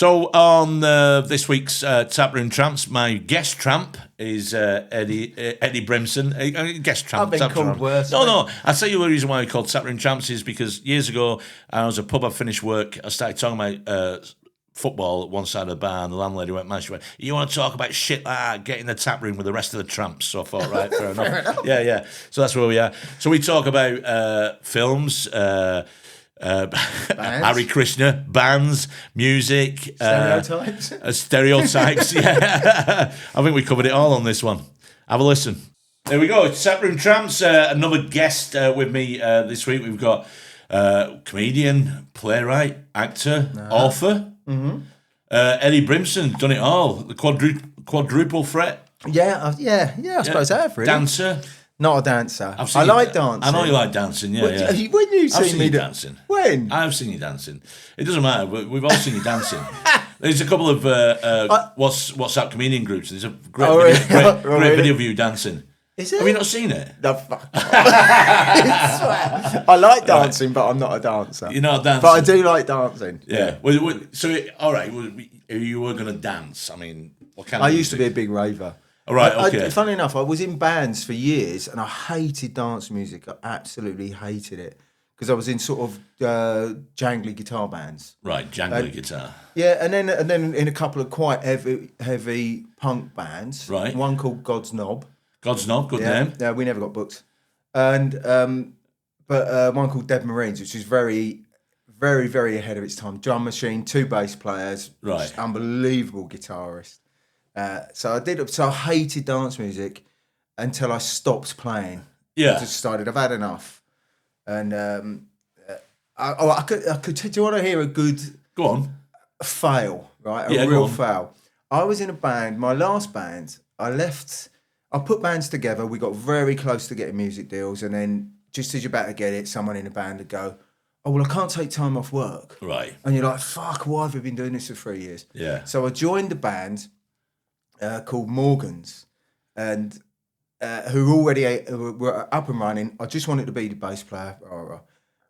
So on this week's Tap Room Tramps, my guest tramp is Eddy Brimson. Guest tramp. I've been tap called tramp. worse. No. I'll tell you the reason why we called Tap Room Tramps is because years ago, I was a pub, I finished work, I started talking about football at one side of the bar, and the landlady went, "Man, she went, you want to talk about shit like that? Get in the tap room with the rest of the tramps." So I thought, right, fair enough. Yeah. So that's where we are. So we talk about films, Harry Krishna, bands, music, Stereotypes. Yeah, I think we covered it all on this one. Have a listen. There we go. It's Tap Room Tramps. Another guest with me this week. We've got comedian, playwright, actor, author. Mm-hmm. Eddy Brimson, done it all. The quadruple threat. Yeah. I suppose I have, really. Dancer. Not a dancer. I like dancing. I know you like dancing, yeah. When you see me dancing. When? I've seen you dancing. It doesn't matter. We've all seen you dancing. There's a couple of WhatsApp comedian groups. There's a great video of you dancing. Is it? Have you not seen it? No, fuck. I like dancing, but I'm not a dancer. You're not a dancer? But I do like dancing. Yeah. All right. You were going to dance. I mean, what kind of I used to be a big raver. All right, okay. Funny enough, I was in bands for years, and I hated dance music. I absolutely hated it because I was in sort of jangly guitar bands. Right, jangly guitar. Yeah, and then in a couple of quite heavy punk bands. Right. One called God's Knob. God's Knob, good name. Yeah, we never got booked. And but one called Dead Marines, which is very, very, very ahead of its time. Drum machine, 2 bass players, right? Just unbelievable guitarist. So I hated dance music until I stopped playing. Yeah. I just decided I've had enough. And I could. Do you want to hear a good? Go on. Fail, right? A real fail. I was in a band. My last band. I put bands together. We got very close to getting music deals, and then just as you're about to get it, someone in the band would go, "Oh, well, I can't take time off work." Right. And you're like, "Fuck! Why have we been doing this for 3 years?" Yeah. So I joined the band. Called Morgans, and who already were up and running. I just wanted to be the bass player.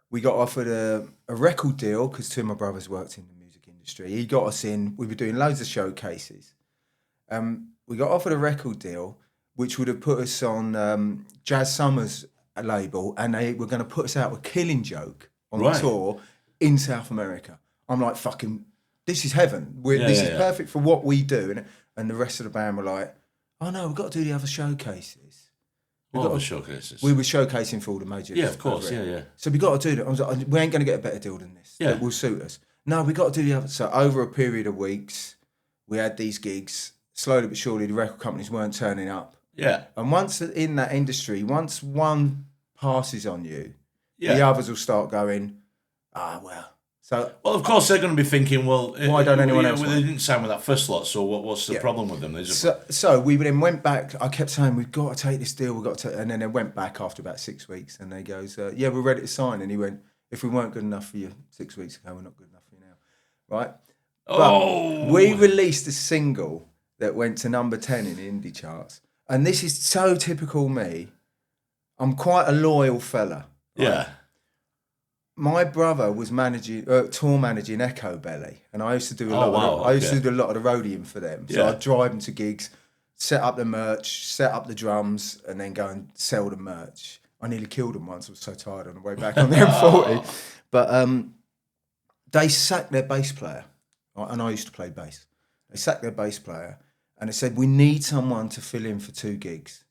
We got offered a record deal because 2 of my brothers worked in the music industry. He got us in. We were doing loads of showcases. We got offered a record deal, which would have put us on Jazz Summers label, and they were going to put us out with Killing Joke on the tour in South America. I'm like, fucking, this is heaven. This is perfect for what we do. And the rest of the band were like, "Oh no, we've got to do the other showcases." What other showcases? We were showcasing for all the majors. Yeah, of course, yeah. So we got to do that. I was like, "We ain't going to get a better deal than this. Yeah. That will suit us." No, we got to do the other. So over a period of weeks, we had these gigs. Slowly but surely, the record companies weren't turning up. Yeah. And once in that industry, once one passes on you, the others will start going, well. So, well, of course, they're going to be thinking, well, why don't anyone else? Well, they didn't sign with that first lot, so what's the problem with them? So we then went back. I kept saying, we've got to take this deal, and then they went back after about 6 weeks, and they goes, yeah, we're ready to sign. And he went, if we weren't good enough for you 6 weeks ago, we're not good enough for you now. Right? But we released a single that went to number 10 in the indie charts. And this is so typical me. I'm quite a loyal fella. Right? Yeah. My brother was tour managing Echo Belly, and I used to do I used to do a lot of the roadieing for them. So I'd drive them to gigs, set up the merch, set up the drums, and then go and sell the merch. I nearly killed them once. I was so tired on the way back on the M40. But they sacked their bass player, and I used to play bass. They sacked their bass player, and they said, "We need someone to fill in for 2 gigs."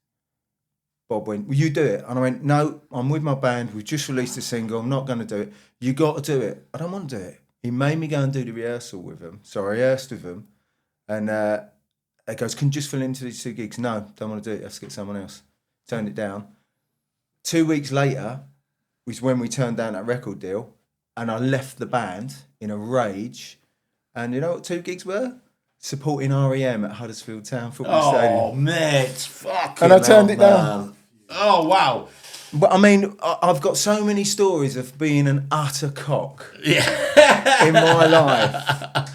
Bob went, "Will you do it?" And I went, "No, I'm with my band. We've just released a single. I'm not going to do it. You got to do it." "I don't want to do it." He made me go and do the rehearsal with him. So I rehearsed with him. And he goes, "Can you just fill into these 2 gigs?" "No, don't want to do it. Let's get someone else." Turned it down. 2 weeks later was when we turned down that record deal. And I left the band in a rage. And you know what 2 gigs were? Supporting REM at Huddersfield Town Football Stadium. Oh, mate, fucking And I turned it down. Oh, wow. But I mean, I've got so many stories of being an utter cock in my life.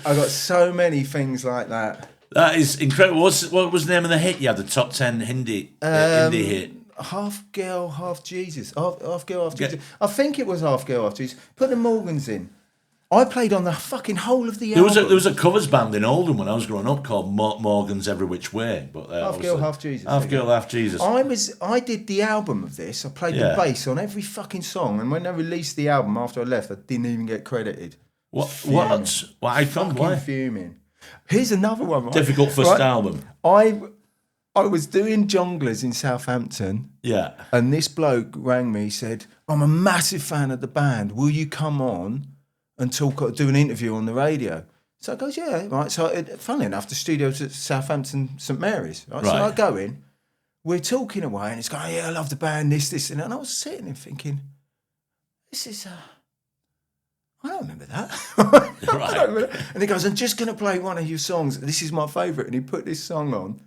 I've got so many things like that. That is incredible. What was the name of the hit you had, the top 10 indie hit? Half Girl, Half Jesus. Half Girl, Half Jesus. I think it was Half Girl, Half Jesus. Put the Morgans in. I played on the fucking whole of the album. There was a covers band in Oldham when I was growing up called Morgan's Every Which Way. But Half Girl, Half Jesus. Half Girl, Half Jesus. I did the album of this. I played the bass on every fucking song, and when they released the album after I left, I didn't even get credited. What? Why? Why? Fuming. Here's another one. Right? Difficult first album. I was doing Jongleurs in Southampton. Yeah. And this bloke rang me, said, I'm a massive fan of the band. Will you come on and do an interview on the radio? So I goes, yeah, right. So funnily enough, the studio's at Southampton St Mary's. Right? So I go in, we're talking away, and it's going, yeah, I love the band, this, and that. And I was sitting there thinking, this is, I don't remember that. I don't remember that. And he goes, I'm just going to play one of your songs. This is my favourite. And he put this song on,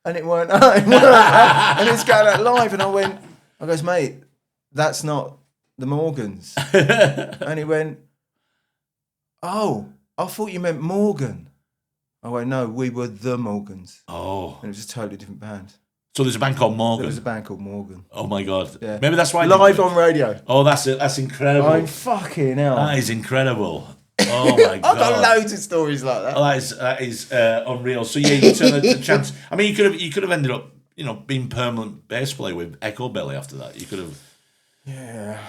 and it weren't and it's going out live. And I goes, mate, that's not the Morgans. And he went, oh, I thought you meant Morgan. I went, no, we were the Morgans. Oh. And it was a totally different band. So there's a band called Morgan? There was a band called Morgan. Oh, my God. Yeah. Maybe that's why... Live on radio. Oh, that's incredible. I'm fucking hell. That is incredible. Oh, my God. I've got loads of stories like that. Oh, that is unreal. So, yeah, you turn the chance... I mean, you could have ended up, being permanent bass player with Echo Belly after that. You could have... Yeah.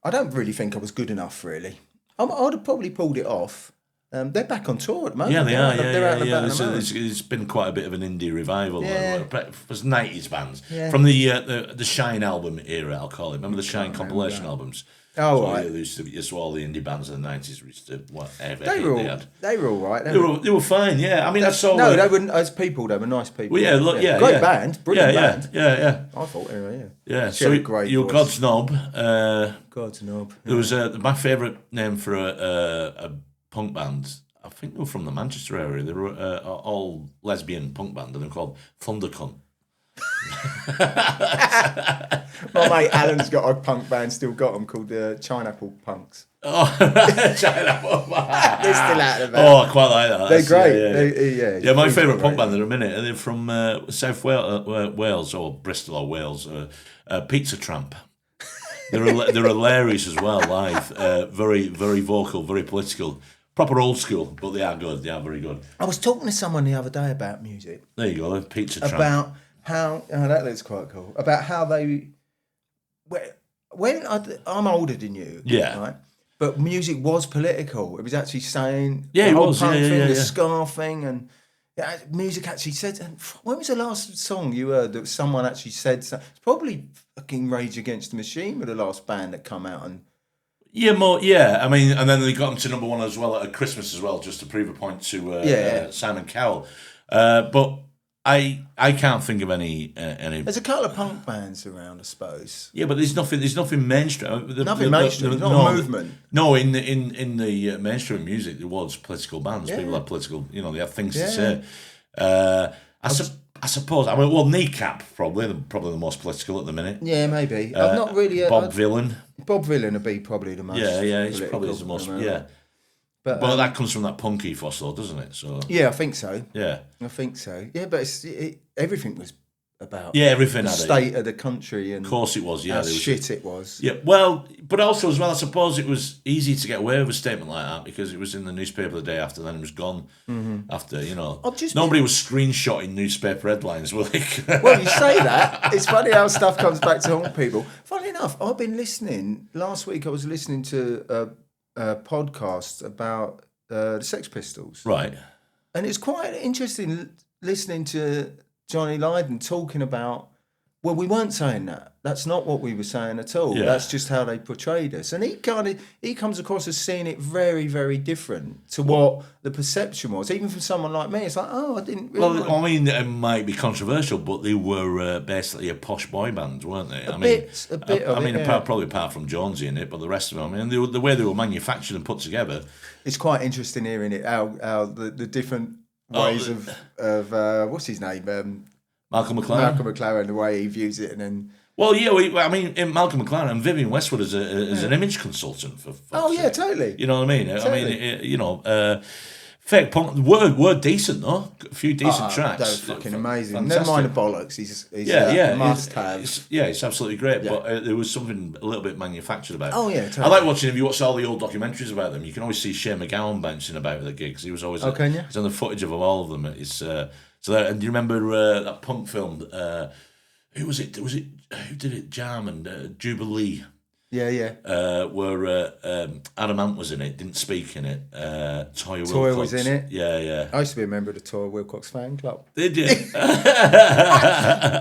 I don't really think I was good enough, really. I would have probably pulled it off. They're back on tour at the moment. Yeah, they are. They're out and about. It's been quite a bit of an indie revival. Yeah. It was 90s bands. Yeah. From the Shine album era, I'll call it. Remember the Shine compilation albums? Oh, so right. There used to be all the indie bands in the 90s used to whatever They were all right. They were fine, yeah. I mean, I saw... No, they were, as people, they were nice people. Well, yeah, look, yeah. Great band, brilliant band. Yeah. I thought, anyway, yeah. So you're God's Knob. God's Knob. Yeah. There was my favourite name for a punk band. I think they were from the Manchester area. They were all lesbian punk band, and they're called Thundercunt. My mate Alan's got a punk band, still got them, called the Chineapple Punks. Oh, Chineapple. They're still out of Oh, I quite like that. They're great. Yeah, my favourite punk band at the minute, they're from South Wales or Bristol or Wales, Pizza Tramp. They're hilarious as well live. Very, very vocal, very political. Proper old school, but they are good. They are very good. I was talking to someone the other day about music. There you go, Pizza Tramp. About how... Oh, that looks quite cool. About how they... When I'm older than you, yeah, right? But music was political. It was actually saying... Yeah, the it was. Punk thing, the scar thing, and... Yeah, music actually said... And when was the last song you heard that someone actually said... It's probably fucking Rage Against the Machine were the last band that come out and... Yeah. I mean, and then they got him to number one as well at Christmas as well, just to prove a point to Simon Cowell. But I can't think of any. There's a couple of punk bands around, I suppose. Yeah, but there's nothing mainstream. Nothing mainstream. Not a movement. No, in the mainstream music, there was political bands. Yeah. People had political. They had things to say. I suppose. I mean, well, Kneecap probably the most political at the minute. Yeah, maybe. I'm not really. Bob Vylan. Bob Vylan would be probably the most. Yeah, he's probably the most. Yeah, but that comes from that punk ethos, though, doesn't it? So yeah, I think so. Yeah, I think so. Yeah, but everything was about everything the state of the country, and of course it was. Yeah, shit it was. Yeah, well, but also as well, I suppose it was easy to get away with a statement like that because it was in the newspaper the day after. Then it was gone. Mm-hmm. After nobody was screenshotting newspaper headlines, were they? Well, you say that. It's funny how stuff comes back to haunt people. Funny enough, I've been listening. Last week, I was listening to a podcast about the Sex Pistols. Right. And it's quite interesting listening to Johnny Lydon talking about, well, we weren't saying that. That's not what we were saying at all. Yeah. That's just how they portrayed us. And he comes across as seeing it very, very different to what the perception was. Even from someone like me, it's like, oh, I didn't really... Well, I mean, it might be controversial, but they were basically a posh boy band, weren't they? A bit of it, probably apart from Jonesy in it, but the rest of them, I mean, the way they were manufactured and put together... It's quite interesting hearing it, how the different ways of what's his name? Malcolm McLaren. Malcolm McLaren, the way he views it, and then... Well, yeah, I mean, Malcolm McLaren and Vivian Westwood as an image consultant for. Oh yeah, totally. You know what I mean? Totally. I mean, Fake punk were decent though. A few decent tracks. They were fucking amazing. Never mind the bollocks. He's must have. It's absolutely great. Yeah. But there was something a little bit manufactured about it. Oh yeah, totally. I like watching. If you watch all the old documentaries about them, you can always see Shane MacGowan bouncing about at the gigs. He was always. Can you? He's on the footage of all of them. It's so. And do you remember that punk film? Who was it? Who did it? Jam and Jubilee. Yeah. Where Adam Ant was in it, didn't speak in it. Toya Wilcox was in it. Yeah. I used to be a member of the Toya Wilcox fan club. Did you?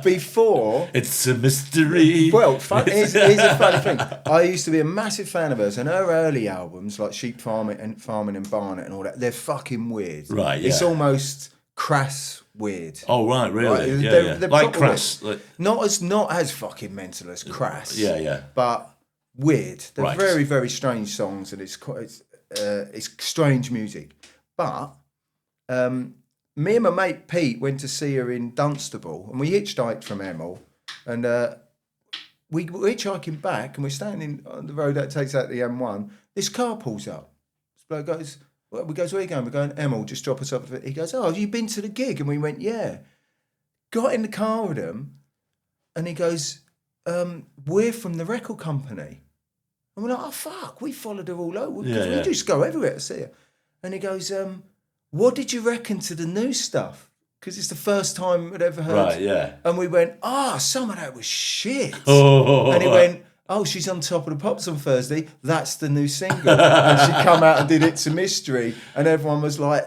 Before. It's a mystery. Well, here's a funny thing. I used to be a massive fan of hers, and her early albums, like Sheep Farming and Barnet and all that, they're fucking weird. Right, yeah. It's almost crass weird. Oh, right, really? Right? They're like crass. Like... Not as fucking mental as crass. Yeah. But weird. They're very, very strange songs, and it's strange music. But me and my mate Pete went to see her in Dunstable, and we hitchhiked from Hemel, and we were hitchhiking back, and we're standing on the road that takes out the M1. This car pulls up. This bloke goes, "We goes, where are you going?" We're going, "Hemel, just drop us off." He goes, "Oh, have you been to the gig?" And we went, "Yeah." Got in the car with him, and he goes, "We're from the record company." And we're like, "Oh, fuck, we followed her all over. Because we just go everywhere to see her." And he goes, "What did you reckon to the new stuff?" Because it's the first time we'd ever heard. Right, yeah. And we went, some of that was shit. Oh. And he went, "She's on Top of the Pops on Thursday. That's the new single." And she come out and did It's a Mystery. And everyone was like,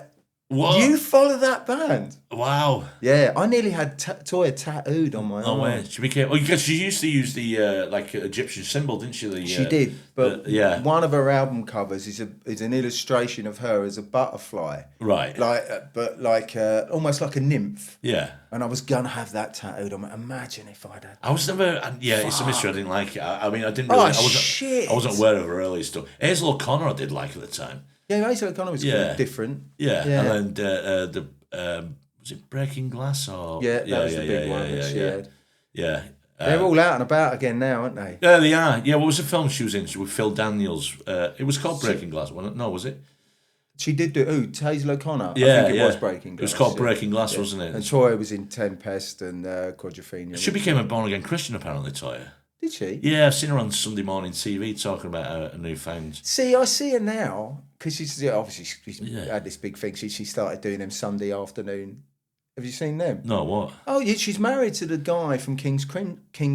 "What? You follow that band?" Wow. Yeah, I nearly had Toya tattooed on my arm. Wait. She became... because she used to use the Egyptian symbol, didn't she? She did, but one of her album covers is an illustration of her as a butterfly. Right. Almost like a nymph. Yeah. And I was gonna have that tattooed on. Imagine if I'd had that. I was never... It's a mystery. I didn't like it. I mean, I didn't really... shit. I wasn't aware of her early stuff. Hazel O'Connor I did like at the time. Yeah, Hazel O'Connor was different. Yeah. And then was it Breaking Glass or... Yeah, that was the big one that she had. Yeah. They're all out and about again now, aren't they? Yeah, they are. Yeah, what was the film she was in with Phil Daniels? It was called Breaking Glass, wasn't it? No, was it? She did do... Hazel O'Connor? Yeah, I think it was Breaking Glass. It was called Breaking Glass, wasn't it? And Toya was in Tempest and Quadrophenia. She became a born-again Christian, apparently, Toya. Did she? Yeah, I've seen her on Sunday morning TV talking about a newfound... See, I see her now, because she's had this big thing. She started doing them Sunday afternoon. Have you seen them? No, what? Oh, yeah, she's married to the guy from King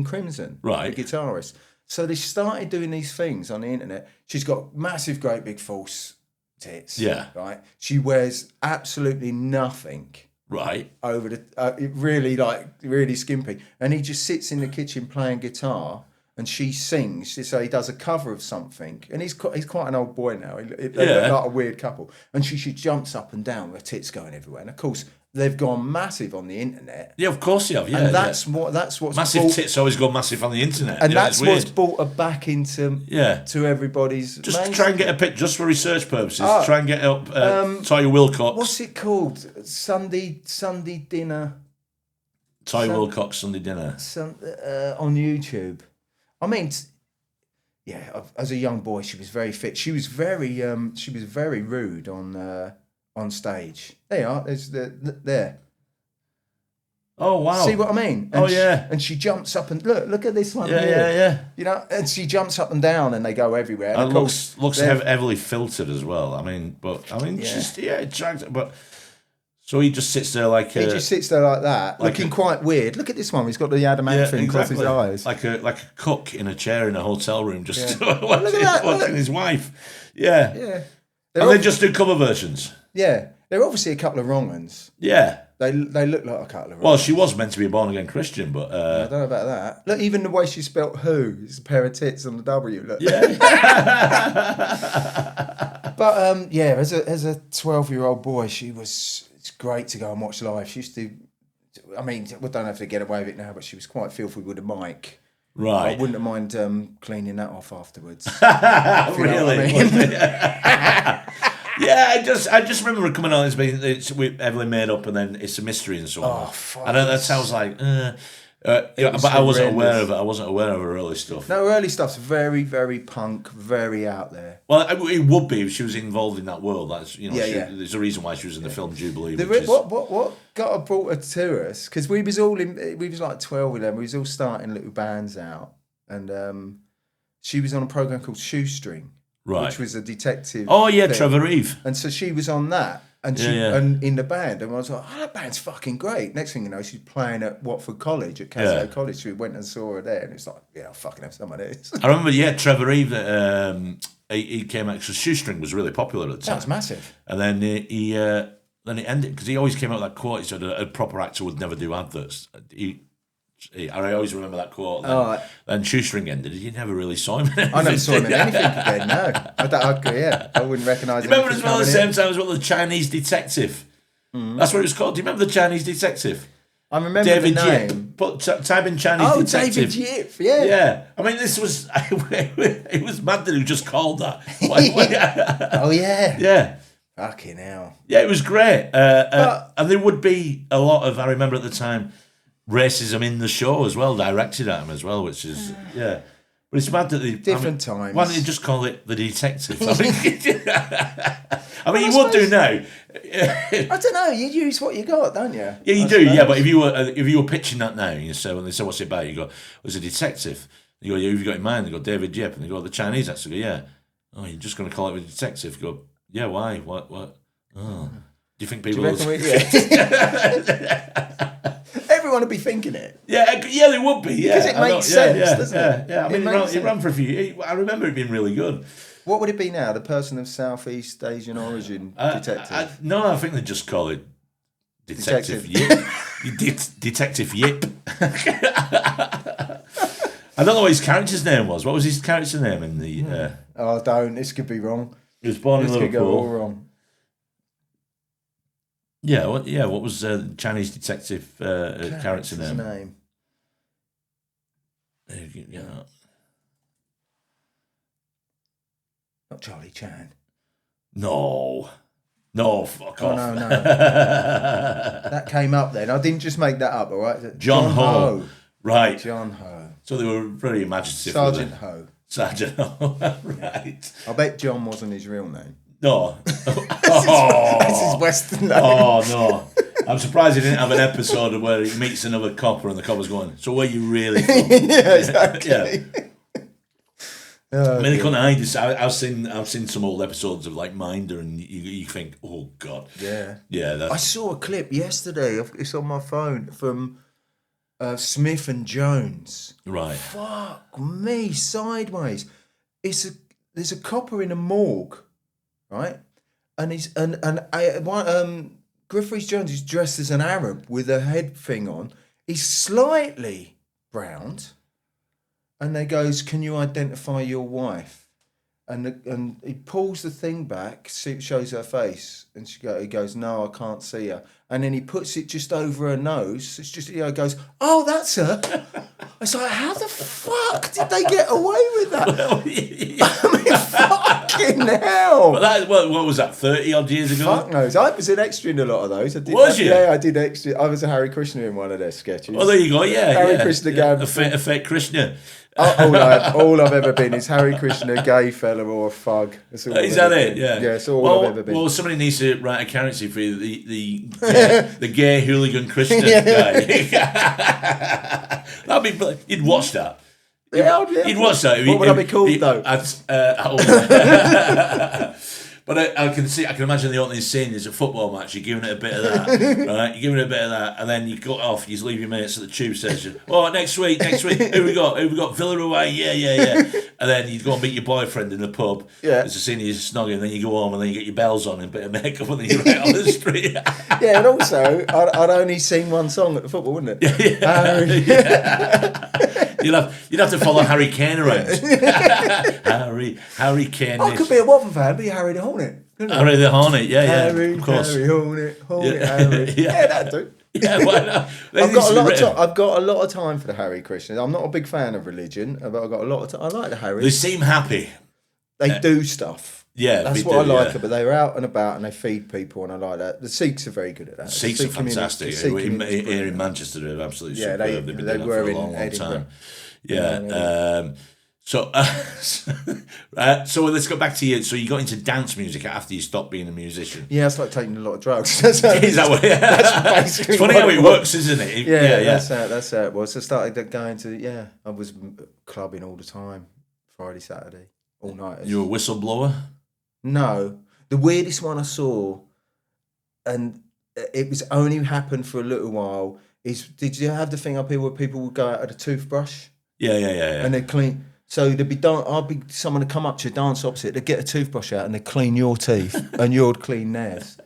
Crimson, right? The guitarist. So they started doing these things on the internet. She's got massive, great big false tits. Yeah. Right? She wears absolutely nothing. Right. Over the really skimpy, and he just sits in the kitchen playing guitar, and she sings. So he does a cover of something, and he's quite an old boy now. They look like a weird couple, and she jumps up and down with her tits going everywhere. And of course, they've gone massive on the internet. Yeah, of course they have. Yeah, and that's what's massive tits always go massive on the internet, and that's what's brought her back into to everybody's. Just mainstream. Try and get a pic just for research purposes. Try and get up Toya Wilcox. What's it called? Sunday dinner. Toya Wilcox Sunday dinner. On YouTube. I mean, as a young boy, she was very fit. She was very rude on stage. There you are. There's there. Oh wow! See what I mean? And and she jumps up and look at this one. Yeah. You know, and she jumps up and down, and they go everywhere. And it looks heavily filtered as well. She's attractive, but. So he just sits there like that, looking quite weird. Look at this one; he's got the adamantine across his eyes, like a cook in a chair in a hotel room, just watching his wife. Yeah. They just do cover versions. Yeah, they're obviously a couple of wrong ones. Yeah, they look like a couple of wrong. Well, she was meant to be a born again Christian, but I don't know about that. Look, even the way she spelt "who" is a pair of tits on the W. Look. Yeah. But as a 12-year-old boy, it's great to go and watch live. She used to, I mean, we don't have to get away with it now, but she was quite filthy with a mic. Right. I wouldn't mind cleaning that off afterwards. Really? Yeah, I just remember coming on. It's heavily made up, and then It's a Mystery and so on. Oh, fuck. And that sounds like. But I wasn't aware of it. I wasn't aware of her early stuff. No, early stuff's very, very punk, very out there. Well, it would be if she was involved in that world. That's there's a reason why she was in the film Jubilee. What got her brought her to us? Because we was like 12, 11. We was all starting little bands out, and she was on a program called Shoestring, which was a detective. Oh yeah, thing. Trevor Reeve. And so she was on that. And and in the band, and I was like, "Oh, that band's fucking great." Next thing you know, she's playing at Watford College, at Castle College. So we went and saw her there, and it's like, "Yeah, I'll fucking have some of this." I remember, Trevor Reeve. He came out because Shoestring was really popular at the time. That was massive. And then he ended because he always came out with that quote. He said a proper actor would never do adverts. I always remember that quote. Then Shoestring ended. You never really saw him. I never saw him in anything again. No, I wouldn't recognise him. Remember as well at the same time as well the Chinese Detective. That's what it was called. Do you remember the Chinese Detective? I remember David the name. Yip. Type in Chinese Detective. David Yip. Yeah. Yeah. I mean, this was it was mad that he just called that. Oh yeah. Yeah. Fucking hell. Yeah, it was great. And there would be a lot of, I remember at the time, racism in the show as well, directed at him as well, which is, But it's mad that they... Different times. Why don't you just call it The Detective? I mean, you would do now. I don't know, you use what you got, don't you? Yeah, you do, yeah, but if you were pitching that now, you say, when they say, what's it about? You go, it's a detective. You go, who've you got in mind? They go, David Yip. And they go, the Chinese actor. Go, yeah. Oh, you're just going to call it a detective? You go, yeah, why? What? Oh. Do you think people... Everyone would be thinking it. Yeah, they would be. Yeah, because it makes sense, doesn't it? Yeah. I mean, it ran for a few. I remember it being really good. What would it be now? The person of Southeast Asian origin detective? No, I think they just call it Detective Yip. Detective Yip. I don't know what his character's name was. What was his character name in the? Don't. This could be wrong. He was born in Liverpool. This could go all wrong. Yeah, what was Chinese detective character name? Not Charlie Chan. No, fuck off. No. That came up then. I didn't just make that up, all right? John Ho. Right. John Ho. So they were very imaginative. Sergeant Ho. Sergeant Ho, right. I bet John wasn't his real name. No. That's his Western name. Oh, no. I'm surprised he didn't have an episode where he meets another copper and the copper's going, so where are you really from? Yeah, exactly. Yeah. I mean, they couldn't hide this. I've seen some old episodes of like Minder, and you think, oh God, yeah. I saw a clip yesterday. It's on my phone from Smith and Jones. Right. Fuck me, sideways. There's a copper in a morgue, right? And Griffiths Jones is dressed as an Arab with a head thing on. He's slightly browned. And they goes, can you identify your wife? And he pulls the thing back, shows her face, and he goes, no, I can't see her. And then he puts it just over her nose. It's just, goes, oh, that's her. It's like, how the fuck did they get away with that? Well, yeah. I mean, fucking hell. But what was that, 30 odd years ago? Fuck knows. I was an extra in a lot of those. Was you? Yeah, I did extra. I was a Harry Krishna in one of their sketches. Well, there you go, yeah. Harry Krishna game. A fake Krishna. All I've ever been is Harry Krishna, a gay fella or a fug. Is that it? Yeah. Yeah, it's all I've ever been. Well, somebody needs to write a character for the gay hooligan Krishna guy. That'd be. You'd watch that. Yeah, you'd watch that. What would I be called though? But I can imagine the opening scene is a football match. You're giving it a bit of that, right? You're giving it a bit of that, and then you got off. You leave your mates at the tube station. Oh, next week, who we got? Villeroy, yeah. And then you go and meet your boyfriend in the pub. Yeah. There's a scene you're snogging, and then you go home, and then you get your bells on and a bit of makeup, and then you're right on the street. Yeah, and also I'd only sing one song at the football, wouldn't it? Yeah. You'd have to follow Harry Kane around. Harry Kane. I could be a Watford fan, be Harry the Hornet. Harry the Hornet, yeah, Harry, of course. Harry Hornet, Harry. Yeah, that'd do. Yeah, why not? I've got a lot of time for the Harry Krishnas. I'm not a big fan of religion, but I've got a lot of time. I like the Harry. They seem happy. They do stuff. Yeah, that's what I like. But they're out and about and they feed people, and I like that. The Sikhs are very good at that. Sikhs are fantastic. Here in Manchester, they're absolutely superb. They've been doing it for a long time. Yeah. So let's go back to you. So you got into dance music after you stopped being a musician. Yeah, it's like taking a lot of drugs. Is that what? That's basically. It's funny how it works, isn't it? Yeah. That's how it was. So I started going to I was clubbing all the time, Friday, Saturday, all night. You were a whistleblower? No, the weirdest one I saw, and it was only happened for a little while. Did you have the thing up here where people would go out with a toothbrush? Yeah. And they'd clean. So I'd be someone to come up to you, dance opposite. They'd get a toothbrush out and they'd clean your teeth, and you'd clean theirs.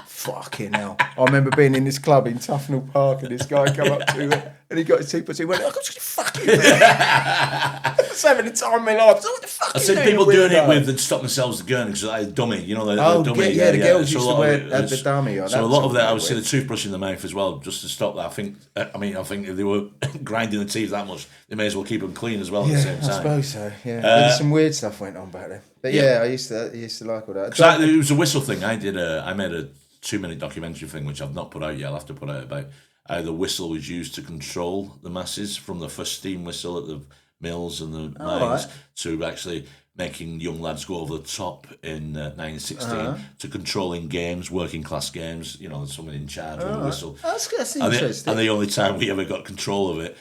Fucking hell! I remember being in this club in Tufnell Park, and this guy come up to it, and he got his toothbrush. He went, "I got you fucking." I was having the time of my life. So what the fuck? I seen people doing it with and stop themselves the gun because they're like dummy. You know, the dummy. Yeah, the girls used to wear the dummy. So a lot of that, I would see the toothbrush in the mouth as well, just to stop that. I think if they were grinding the teeth that much, they may as well keep them clean as well at the same time. I suppose so. Yeah, some weird stuff went on back then. But I used to like all that. It was a whistle thing. I made a 2-minute documentary thing which I've not put out yet. I'll have to put out about how the whistle was used to control the masses, from the first steam whistle at the mills and the mines to actually making young lads go over the top in 1916 to controlling games, working class games. You know, someone in charge with a whistle. That's interesting. And the only time we ever got control of it,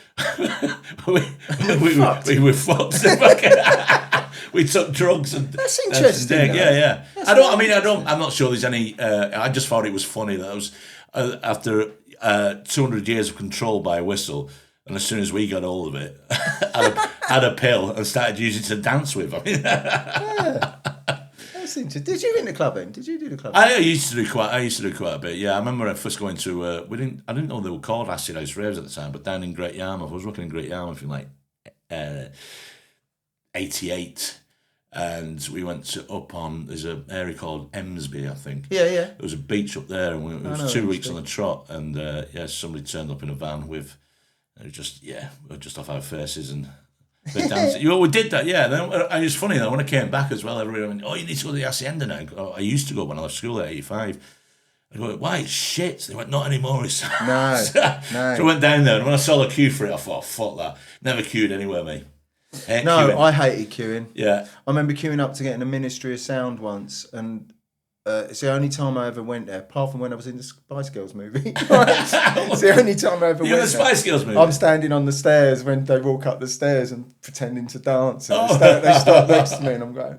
we were fucked. We took drugs and that's interesting. Yeah. I'm not sure there's any. I just thought it was funny that it was after 200 years of control by a whistle, and as soon as we got hold of it, had a pill and started using it to dance with. I mean, that's interesting. Did you in the clubbing? Did you do the clubbing? I used to do quite a bit. Yeah, I remember first going to. I didn't know they were called acid house raves at the time, but down in Great Yarmouth, I was working in Great Yarmouth in like 88. And we went there's an area called Emsby, I think. Yeah. There was a beach up there, and it was 2 weeks on the trot, and somebody turned up in a van with, we were just off our faces and they're dancing. We did that, yeah. Then, it was funny though, when I came back as well, everyone went, "Oh, you need to go to the Hacienda now." I used to go when I left school at 85. I go, "Why? It's shit." They went, "Not anymore." No. So I went down there, and when I saw the queue for it, I thought, "Fuck that." Never queued anywhere, mate. I hated queuing. Yeah. I remember queuing up to get in the Ministry of Sound once, and it's the only time I ever went there, apart from when I was in the Spice Girls movie. It's the only time I ever went there. You're in the Spice Girls movie? I'm standing on the stairs when they walk up the stairs and pretending to dance. And they start next to me, and I'm going,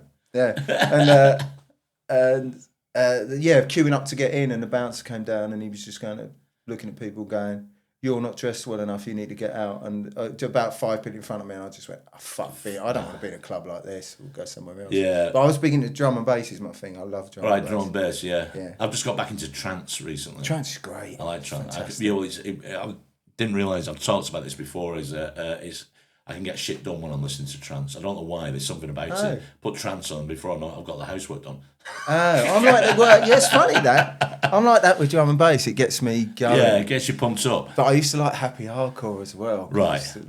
queuing up to get in, and the bouncer came down, and he was just kind of looking at people going, "You're not dressed well enough, you need to get out." And about 5 people in front of me, and I just went, "Oh, fuck me, I don't want to be in a club like this. We'll go somewhere else." Yeah. But I was big into drum and bass is my thing. I love drum and bass. Drum and bass, yeah. I've just got back into trance recently. Trance is great. I like trance. I didn't realise, I've talked about this before, I can get shit done when I'm listening to trance. I don't know why, there's something about it. Put trance on before I know I've got the housework done. I'm like that. Well, yeah, it's funny that. I'm like that with drum and bass. It gets me going. Yeah, it gets you pumped up. But I used to like happy hardcore as well. Right. I used to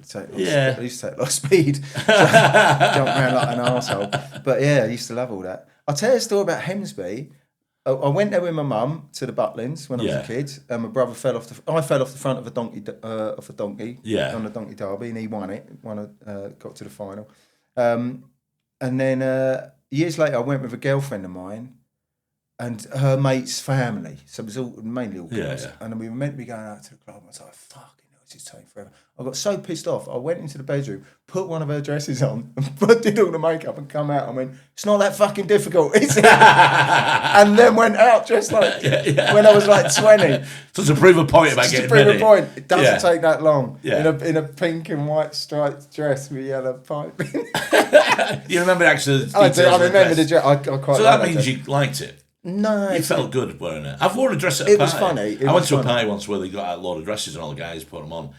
take a lot of speed. Jump around like an arsehole. But yeah, I used to love all that. I'll tell you a story about Hemsby. I went there with my mum to the Butlins when I was a kid, and my brother I fell off the front of a donkey, on the donkey derby, and he won it. Got to the final, and then years later, I went with a girlfriend of mine, and her mate's family. So it was mainly all girls, and we were meant to be going out to the club. I was like, "Fucking hell, this is taking forever." I got so pissed off. I went into the bedroom, put one of her dresses on, and did all the makeup, and come out. I mean, it's not that fucking difficult, is it? And then went out dressed like when I was like 20. So to prove a point about getting ready. To prove a point, it doesn't take that long. Yeah. In a pink and white striped dress with yellow pipe. You remember actually? I do. I remember the dress. I quite. So that means you liked it. No, you felt good wearing it. I've worn a dress at a party. It was funny. I went to a party once where they got out a load of dresses and all the guys put them on,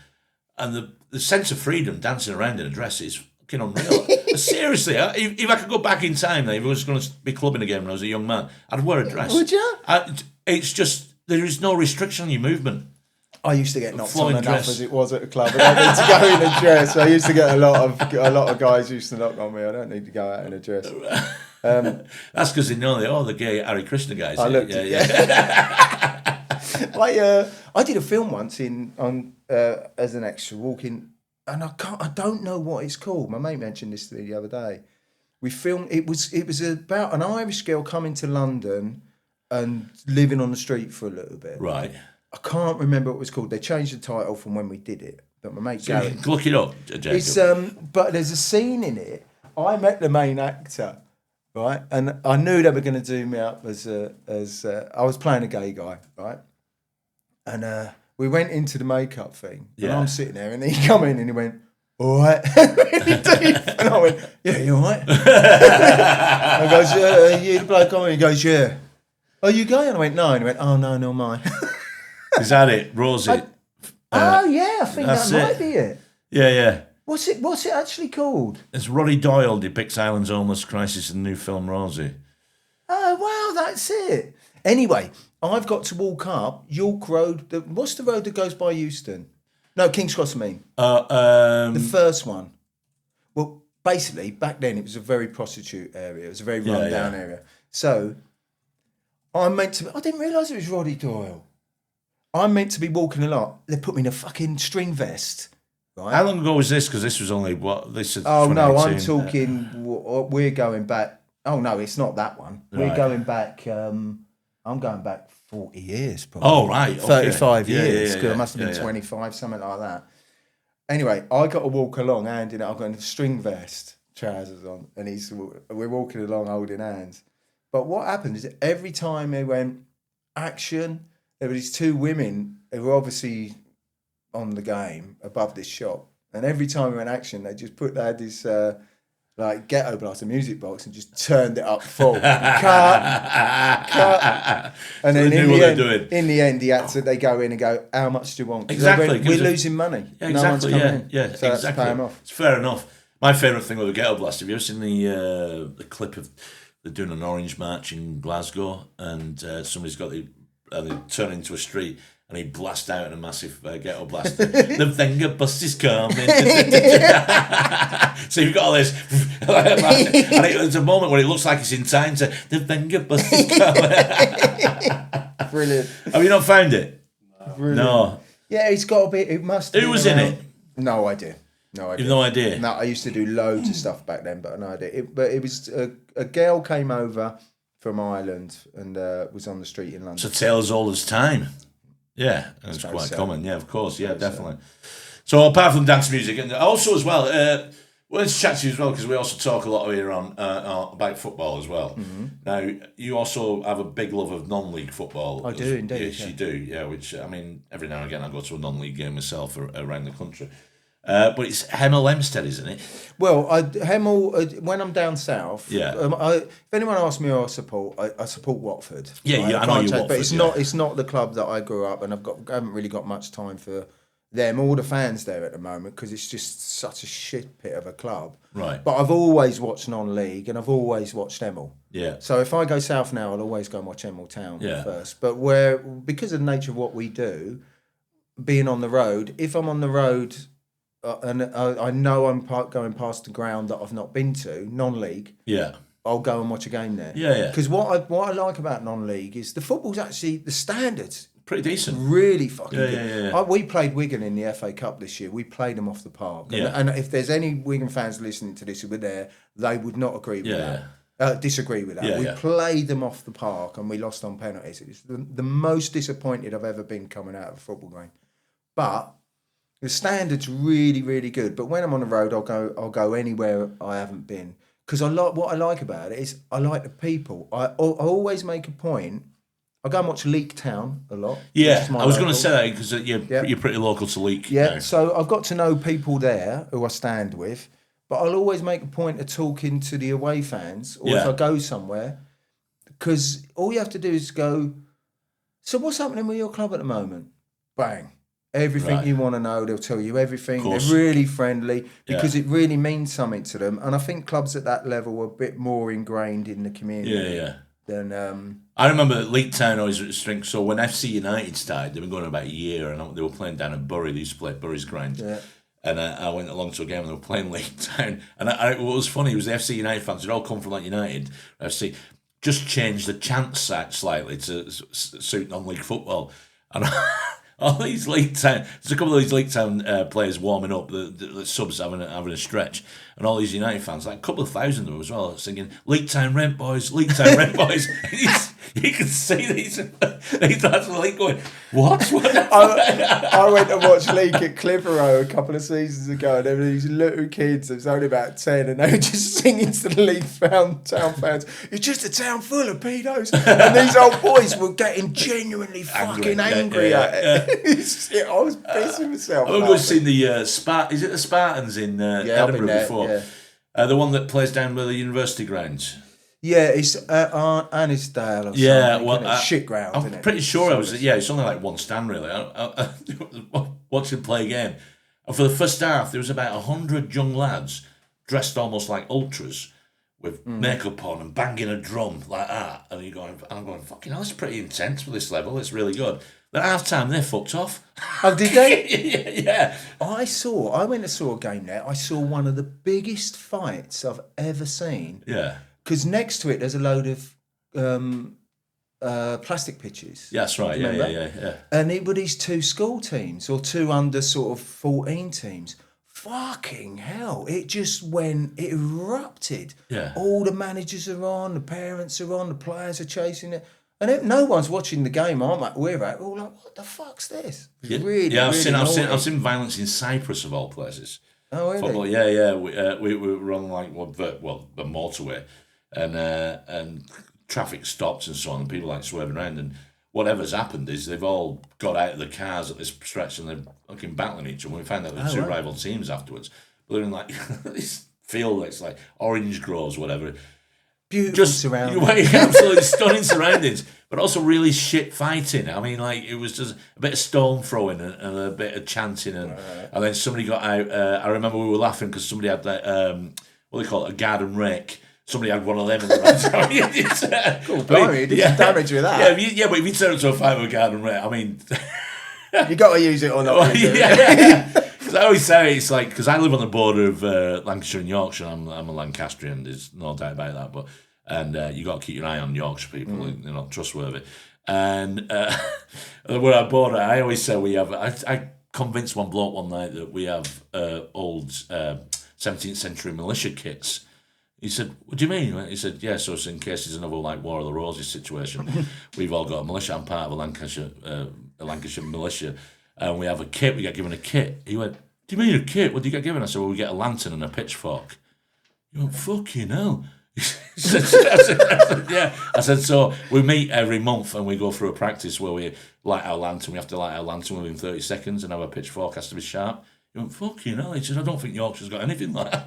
and the sense of freedom dancing around in a dress is fucking unreal. Seriously, if I could go back in time, if I was going to be clubbing again when I was a young man, I'd wear a dress. Would you? It's just there is no restriction on your movement. I used to get knocked on enough as it was at a club. I don't need to go in a dress. I used to get a lot of guys used to knock on me. I don't need to go out in a dress. That's because they know the gay Harry Krishna guys. I looked I did a film once as an extra walking, and I don't know what it's called. My mate mentioned this to me the other day. We filmed it was about an Irish girl coming to London and living on the street for a little bit. Right. I can't remember what it was called. They changed the title from when we did it. But my mate Gary, look it up, Jacob. It's but there's a scene in it. I met the main actor, right, and I knew they were going to do me up as I was playing a gay guy, right, and we went into the makeup thing, and I'm sitting there, and he come in and he went, "All right," really deep, and I went, "Yeah, you all right?" I goes, "You the bloke on?" He goes, "Yeah." "Are you gay?" And I went, "No," and he went, "Oh no, no, mine." Is that it, Rosie? I think that might be it. Yeah. What's it actually called? It's Roddy Doyle depicts Ireland's homeless crisis in the new film Rosie. Oh, wow, that's it. Anyway, I've got to walk up York Road. What's the road that goes by Euston? No, King's Cross, I mean. The first one. Well, basically, back then, it was a very prostitute area. It was a very run-down area. So, I didn't realise it was Roddy Doyle. I'm meant to be walking along. They put me in a fucking string vest. Right? How long ago was this? Because this was only this is. Oh no, I'm talking. We're going back. Oh no, it's not that one. We're going back. I'm going back 40 years. Probably. Oh right, okay. 35 years. Yeah, I must have been 25, something like that. Anyway, I got to walk along, I've got a string vest, trousers on, and we're walking along holding hands. But what happened is every time they went action, there were these two women who were obviously on the game above this shop, and every time we went action, they had this ghetto blaster music box and just turned it up full. cut, and then in the end, they go in and go, "How much do you want?" Exactly, we're losing money. Yeah, exactly. No one's coming in. Yeah, so exactly. Pay them off. It's fair enough. My favourite thing with the ghetto blaster. Have you ever seen the clip of they're doing an Orange March in Glasgow, and somebody's got they turn into a street. And he blasts out in a massive ghetto blaster. The finger bust is coming. So you've got all this. And it's a moment where it looks like it's in time to, the finger bust is coming. Brilliant. Have you not found it? Brilliant. No. Yeah, it's got a bit, it must have Who was in it? No idea. You've no idea? No, I used to do loads of stuff back then, but no idea. But it was, a girl came over from Ireland and was on the street in London. It's a tale as old as time. Yeah, it's quite common. Yeah, of course. Yeah, definitely. So apart from dance music, and also as well, let's chat to you as well because we also talk a lot here on about football as well. Mm-hmm. Now, you also have a big love of non-league football. I do indeed. Yes, you do. Yeah, which I mean, every now and again I go to a non-league game myself around the country. But it's Hemel Hempstead, isn't it? Well, Hemel, when I'm down south, if anyone asks me who I support Watford. Yeah, right? I know you Watford. But it's not the club that I grew up, and I haven't really got much time for them or the fans there at the moment because it's just such a shit pit of a club. Right. But I've always watched non-league, and I've always watched Hemel. Yeah. So if I go south now, I'll always go and watch Hemel Town first. But because of the nature of what we do, being on the road, if I'm on the road. And I know I'm going past the ground that I've not been to, non-league. Yeah. I'll go and watch a game there. Yeah. Because what I like about non-league is the football's actually, the standards. Pretty decent. Really fucking good. Yeah. We played Wigan in the FA Cup this year. We played them off the park. Yeah. And if there's any Wigan fans listening to this who were there, they would not agree with that. Disagree with that. Yeah, we played them off the park and we lost on penalties. It's the most disappointed I've ever been coming out of a football game. But the standard's really, really good. But when I'm on the road, I'll go anywhere I haven't been. Because what I like about it is I like the people. I always make a point. I go and watch Leek Town a lot. Yeah, I was going to say that because you're pretty local to Leek. Yeah, now. So I've got to know people there who I stand with. But I'll always make a point of talking to the away fans or if I go somewhere. Because all you have to do is go, so what's happening with your club at the moment? Bang. Everything you want to know, they'll tell you everything. They're really friendly because it really means something to them. And I think clubs at that level are a bit more ingrained in the community. Than I remember Leek Town always at strength. So when FC United started, they've been going about a year, and they were playing down at Bury. They used to play at Bury's ground. Yeah. And I went along to a game and they were playing League Town. And what was funny was the FC United fans, they'd all come from like United, FC, just changed the chant slightly to suit non-league football. And all these League Town, there's a couple of these League Town players warming up, the subs having a stretch, and all these United fans, like a couple of thousand of them as well, singing League Town Rent Boys, League Town Rent Boys. You can see these lads were like going, what? I went to watch League at Clitheroe a couple of seasons ago, and there were these little kids, there was only about 10, and they were just singing to the League Town fans, it's just a town full of pedos. And these old boys were getting genuinely fucking angry at it. I was pissing myself. I've always seen the is it the Spartans in Edinburgh before? Yeah. The one that plays down by the university grounds. Yeah, it's Annisdale or something. Yeah, well, shit ground. I'm pretty sure it's only like one stand really. I watching play a game, and for the first half there was about 100 young lads dressed almost like ultras with makeup on and banging a drum like that, and I'm going, fucking hell, it's pretty intense for this level. It's really good. At half time they fucked off. Oh, did they? Yeah. I went and saw a game there. I saw one of the biggest fights I've ever seen. Yeah. Because next to it, there's a load of plastic pitches. Yeah, that's right. Yeah. And it were these two school teams or two under sort of 14 teams. Fucking hell. It erupted. Yeah. All the managers are on, the parents are on, the players are chasing it. And no one's watching the game, aren't they? We're all like, what the fuck's this? I've seen violence in Cyprus of all places. Oh, really? Football, yeah. We were on like the motorway, and traffic stopped and so on, and people like swerving around, and whatever's happened is they've all got out of the cars at this stretch and they're fucking battling each other. We found out the two rival teams afterwards, but they're in like this field that's like orange groves, whatever. Beautiful surroundings. Absolutely stunning surroundings, but also really shit fighting. I mean, like, it was just a bit of stone throwing and a bit of chanting, and then somebody got out. I remember we were laughing because somebody had that, what they call it, a garden rake. Somebody had one of them in the right. Cool, blimey, you did some damage with that. But if you turn up to a fight with a garden rake, I mean... you got to use it or not. Because I always say it's like, because I live on the border of Lancashire and Yorkshire. I'm a Lancastrian. There's no doubt about that. But you got to keep your eye on Yorkshire people. They're not trustworthy. And where I border, I always say we have. I convinced one bloke one night that we have old 17th century militia kits. He said, "What do you mean?" He said, "Yeah, so it's in case there's another like War of the Roses situation. We've all got a militia. I'm part of a Lancashire militia, and we have a kit. We get given a kit." He went, "Do you mean a kit? What do you get given?" I said, "Well, we get a lantern and a pitchfork." He went, "Fucking hell." I said, "Yeah." I said, "So we meet every month and we go through a practice where we light our lantern. We have to light our lantern within 30 seconds, and our pitchfork has to be sharp." He went, "Fucking hell." He said, "I don't think Yorkshire's got anything like that."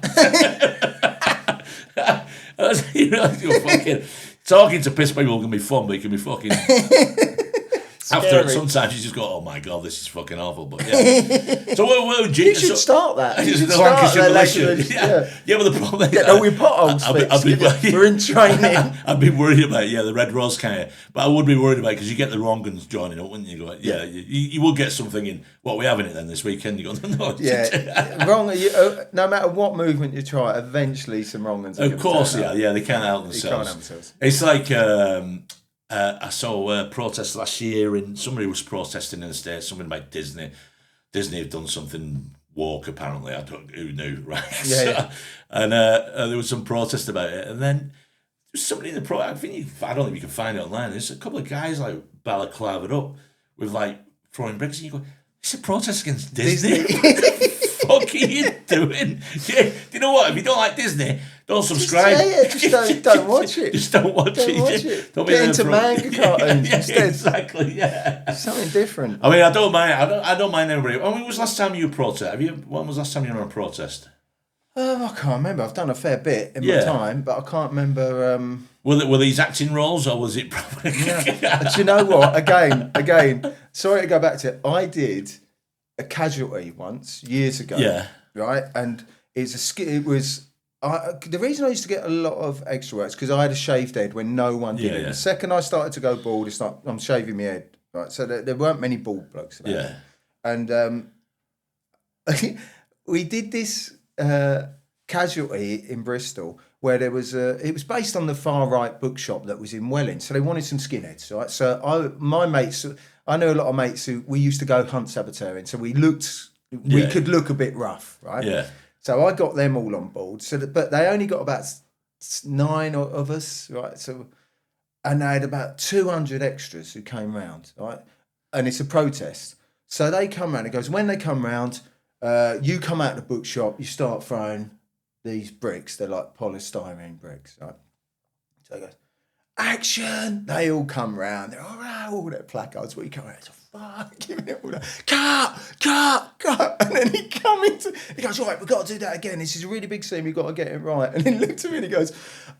You're fucking talking to piss people can be fun, but it can be fucking. After it, sometimes you just go, "Oh my god, this is fucking awful." But yeah, so what would you? You should start that. You should the Lancashire militia. Yeah, but the problem is, we potholes. We're in training. I'd be worried about the Red Rose kind of, but I would be worried about because you get the wrong ones joining up, wouldn't you? Go, you will get something in. What are we having it then this weekend? You go, no, wrong. No matter what movement you try, eventually some wrong ones. Of course, they can't help themselves. It's like. I saw a protest last year, and somebody was protesting in the States, something about Disney. Disney have done something woke, apparently. Who knew, right? And there was some protest about it, and then there's somebody in the I don't think you can find it online. There's a couple of guys like balaclavaed up with like throwing bricks, and you go, "It's a protest against Disney." What are you doing? Do you know what? If you don't like Disney, don't subscribe. Just don't watch it. Just don't watch it. Don't get into manga cartoons instead. Exactly. Yeah. Something different. I mean, I don't mind. I don't mind anybody. When was the last time you protest? When was the last time you were on a protest? I can't remember. I've done a fair bit in my time, but I can't remember. Were these acting roles, or was it probably? Do you know what? Again. Sorry to go back to it. I did a Casualty once years ago. Yeah. Right, and the reason I used to get a lot of extra work is because I had a shaved head when no one did it. Yeah. The second I started to go bald, it's like I'm shaving my head. Right, so there weren't many bald blokes. And we did this casualty in Bristol where there was it was based on the far right bookshop that was in Welling. So they wanted some skinheads, right? So I know a lot of mates who we used to go hunt saboteuring. So we could look a bit rough, right? Yeah. So I got them all on board. But they only got about 9 of us, right? So, and they had about 200 extras who came round, right? And it's a protest. So they come round. It goes, when they come round, you come out of the bookshop, you start throwing these bricks. They're like polystyrene bricks, right? So it goes, action! They all come round. They're all their placards. We come out. It's fuck, giving it all that. Cut. And then he goes, right, we've got to do that again. This is a really big scene. We've got to get it right. And he looked at me and he goes,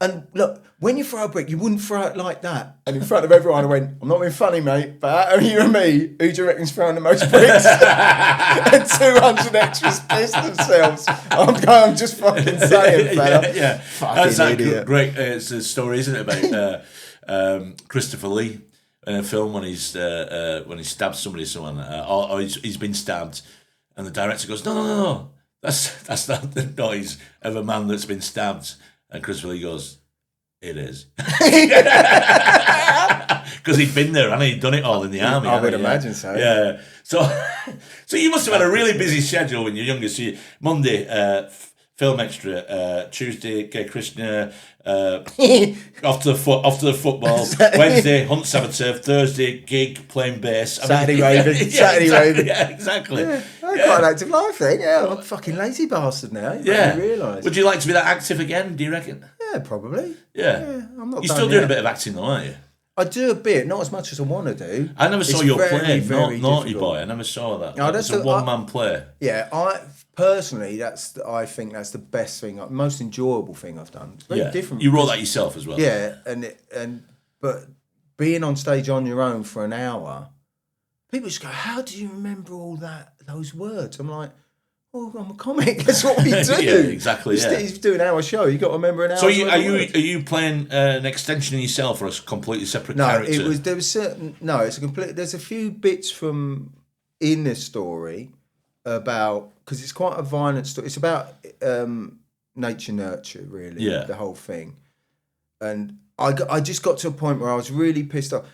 and look, when you throw a brick, you wouldn't throw it like that. And in front of everyone, I went, I'm not being funny, mate, but out of you and me, who do you reckon's throwing the most bricks? And 200 extras pissed themselves. I'm just fucking saying, fella. Yeah. Fucking That's idiot. Great. It's a story, isn't it, about Christopher Lee in a film when he stabs somebody, or he's been stabbed, and the director goes, no, that's not the noise of a man that's been stabbed, and Christopher Lee goes, it is, because he'd been there and he'd done it all in the army. I would imagine so. Yeah. So you must have had a really busy schedule when you're younger. So Monday, film extra, Tuesday, get Krishna, off to the football. Wednesday, hunt saboteur. Thursday, gig, playing bass. Saturday raving. Raven. Yeah, exactly. Yeah, quite an active life thing. Yeah, I'm a fucking lazy bastard now. You realise. Would you like to be that active again, do you reckon? Yeah, probably. Yeah. I'm not. You're still doing a bit of acting though, aren't you? I do a bit, not as much as I want to do. I never saw your play, very Naughty difficult. Boy. I never saw that. No, It's a one-man play. Yeah, personally, I think that's the best thing, most enjoyable thing I've done. It's very different. You wrote that yourself as well. Yeah, but being on stage on your own for an hour, people just go, "How do you remember all those words?" I'm like, "Oh, I'm a comic. That's what we do." Yeah, exactly. He's doing an hour show. You got to remember an hour. So are you playing an extension of yourself or a completely separate character? No, it's a complete. There's a few bits from in this story about, because it's quite a violent story. It's about nature nurture, really. Yeah. The whole thing, and I just got to a point where I was really pissed off.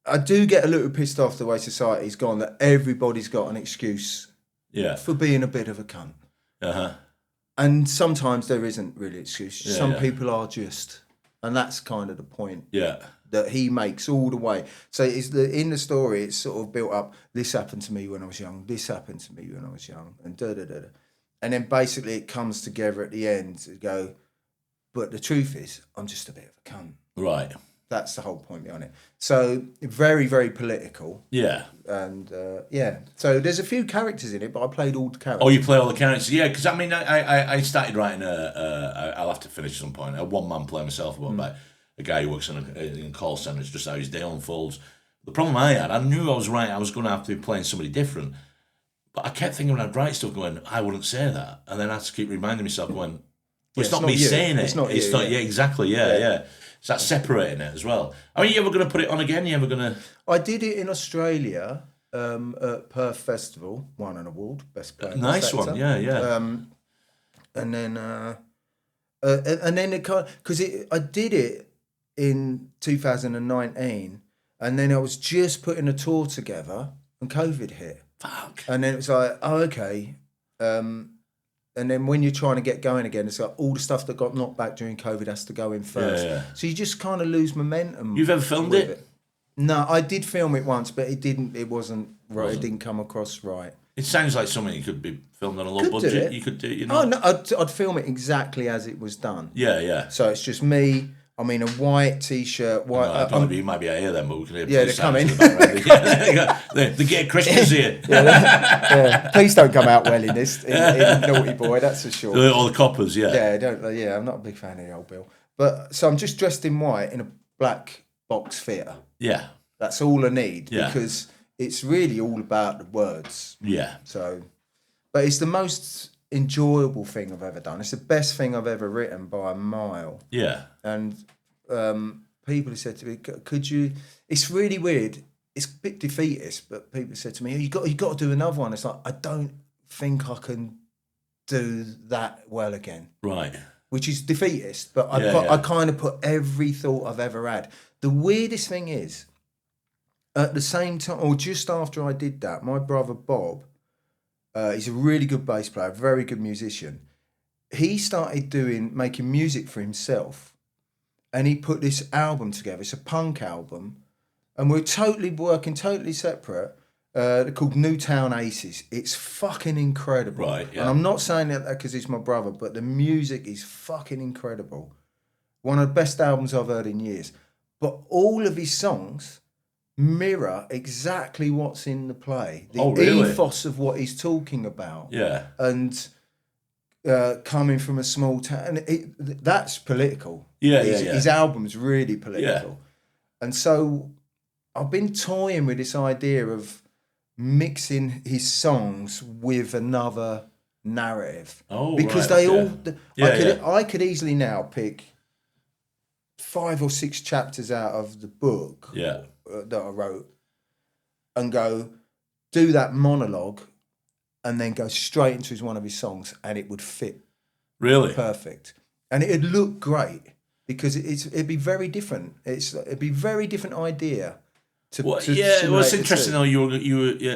I do get a little pissed off the way society's gone, that everybody's got an excuse. Yeah. For being a bit of a cunt. Uh-huh. And sometimes there isn't really an excuse. Some people are just. And that's kind of the point. Yeah. That he makes all the way. So in the story, it's sort of built up, this happened to me when I was young, this happened to me when I was young, and da-da-da-da. And then basically it comes together at the end to go, but the truth is, I'm just a bit of a cunt. Right. That's the whole point behind it. So very, very political. Yeah. And so there's a few characters in it, but I played all the characters. Oh, you play all the characters? Yeah, because I mean, I started writing I'll have to finish at some point, a one-man play myself about a guy who works in a call centre. It's just how his day unfolds. The problem I had, I knew I was going to have to be playing somebody different, but I kept thinking when I'd write stuff going, I wouldn't say that. And then I had to keep reminding myself going, it's not me saying it. It's not yeah, exactly, yeah. So that's separating it as well. Are you ever going to put it on again? You ever going to? I did it in Australia at Perth Festival, won an award, best player. Nice one, yeah. And then it kind because I did it in 2019, and then I was just putting a tour together, and COVID hit. Fuck. And then it was like, oh, okay. And then when you're trying to get going again, it's like all the stuff that got knocked back during COVID has to go in first. Yeah. So you just kind of lose momentum. You've ever filmed it? No, I did film it once, but it wasn't right. It didn't come across right. It sounds like something you could be filmed on a low budget. You could do, you know. Oh, no, I'd film it exactly as it was done. Yeah. So it's just me. I mean, a white t-shirt, white. You might be out here then, but we can hear. Yeah, they're coming. The gay Krishna's here. Yeah. Please don't come out well in this in Naughty Boy. That's for sure. All the coppers, yeah. Yeah, I'm not a big fan of the old Bill. But so I'm just dressed in white in a black box theatre. Yeah. That's all I need because it's really all about the words. Yeah. So, but it's the most enjoyable thing I've ever done. It's the best thing I've ever written by a mile. Yeah. And people have said to me, "Could you?" It's really weird. It's a bit defeatist, but people said to me, "You got to do another one." It's like I don't think I can do that well again. Right. Which is defeatist, but I kind of put every thought I've ever had. The weirdest thing is, at the same time, or just after I did that, my brother Bob, he's a really good bass player, very good musician. He started making music for himself, and he put this album together. It's a punk album, and we're working totally separate. They're called Newtown Aces. It's fucking incredible. Right, yeah. And I'm not saying that because he's my brother, but the music is fucking incredible. One of the best albums I've heard in years. But all of his songs mirror exactly what's in the play. The ethos of what he's talking about. Yeah. And coming from a small town. That's political. Yeah, His album's really political. Yeah. And so I've been toying with this idea of mixing his songs with another narrative. Oh, because right, I could easily now pick 5 or 6 chapters out of the book that I wrote and do that monologue and then go straight into one of his songs, and it would fit perfect. And it'd look great because it'd be very different. It'd be a very different idea. It's interesting though. You were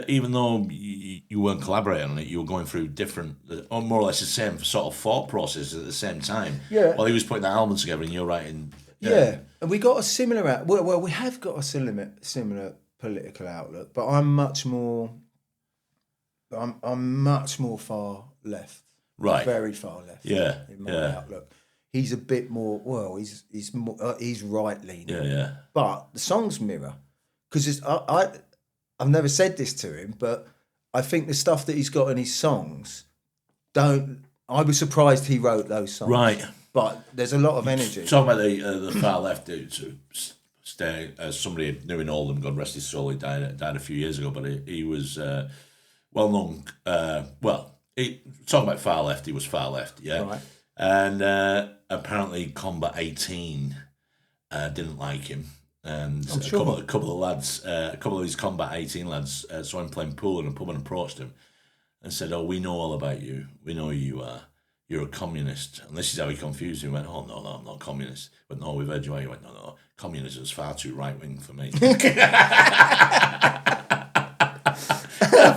even though you weren't collaborating on it, you were going through different, or more or less the same sort of thought process at the same time. Yeah. While he was putting that album together, and you're writing. Yeah, and we got a similar. Well, we have got a similar political outlook, but I'm much more far left. Right. Very far left. Yeah. In my outlook. He's a bit more. Well, he's right leaning. Yeah. But the songs mirror. Because I've never said this to him, but I think the stuff that he's got in his songs I was surprised he wrote those songs. Right. But there's a lot of energy. Talking about the far left dude, somebody knew in Oldham, God rest his soul, he died a few years ago, but he was well known. Talking about far left, he was far left, yeah. Right. And apparently Combat 18 didn't like him. And a couple of lads, a couple of these Combat 18 lads saw him playing pool in a pub and approached him and said, "Oh, we know all about you. We know who you are. You're a communist." And this is how he confused him. He went, "Oh, no, I'm not a communist." But no, we've heard you out. He went, "No, communism is far too right-wing for me."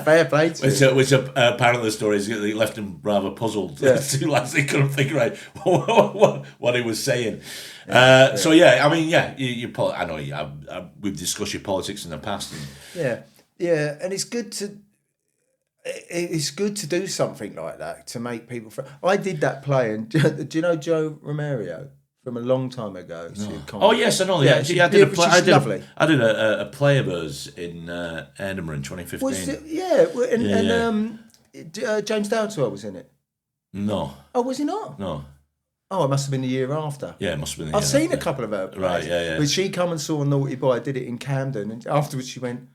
Fair play to you. Which apparently the story is he left him rather puzzled. Yeah. Two lads, he couldn't figure out what he was saying. So I mean, I know we've discussed your politics in the past. And and it's good to do something like that to make people. I did that play, and do you know Joe Romerio from a long time ago? No. Oh yes, I know. Yeah, I did a play. I did a play of hers in Edinburgh in 2015. Was it? Yeah, James Dowdeswell was in it. No. Oh, was he not? No. Oh, it must have been the year after. Yeah, it must have been. I've seen a couple of her plays. Right, yeah. But she come and saw Naughty Boy. I did it in Camden, and afterwards she went,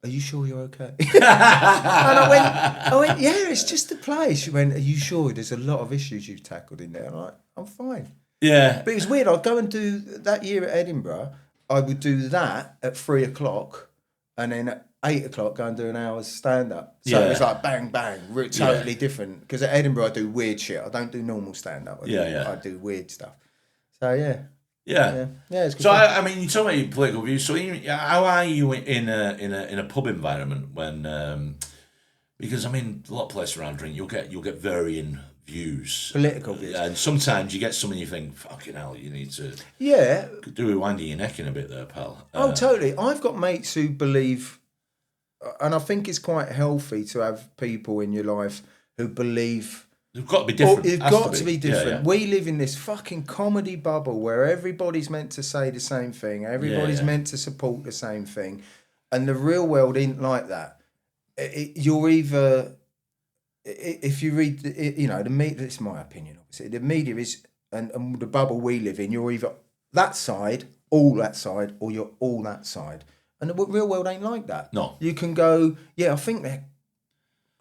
"Are you sure you're okay?" And I went, "Yeah, it's just a play." She went, "Are you sure? There's a lot of issues you've tackled in there." And I'm fine. Yeah. But it was weird. I'd go and do that year at Edinburgh. I would do that at 3:00, and then at 8:00 go and do an hour's stand-up. So it was like bang, bang, totally different. Because at Edinburgh I do weird shit. I don't do normal stand-up. I do weird stuff. So Yeah, it's good. So I mean, you talk about your political views. So how are you in a pub environment when? Because I mean, a lot of places around drink, you'll get varying views, political views, and sometimes you get some and you think, "Fucking hell, you need to do a winding your neck in a bit there, pal." Totally. I've got mates who believe, and I think it's quite healthy to have people in your life who believe. They've got to be different. It's got to be different. Yeah. We live in this fucking comedy bubble where everybody's meant to say the same thing. Everybody's meant to support the same thing. And the real world ain't like that. You're either... If you read... the media... This is my opinion, obviously. The media is... And the bubble we live in, you're either that side, all that side, or you're all that side. And the real world ain't like that. No. You can go, I think they're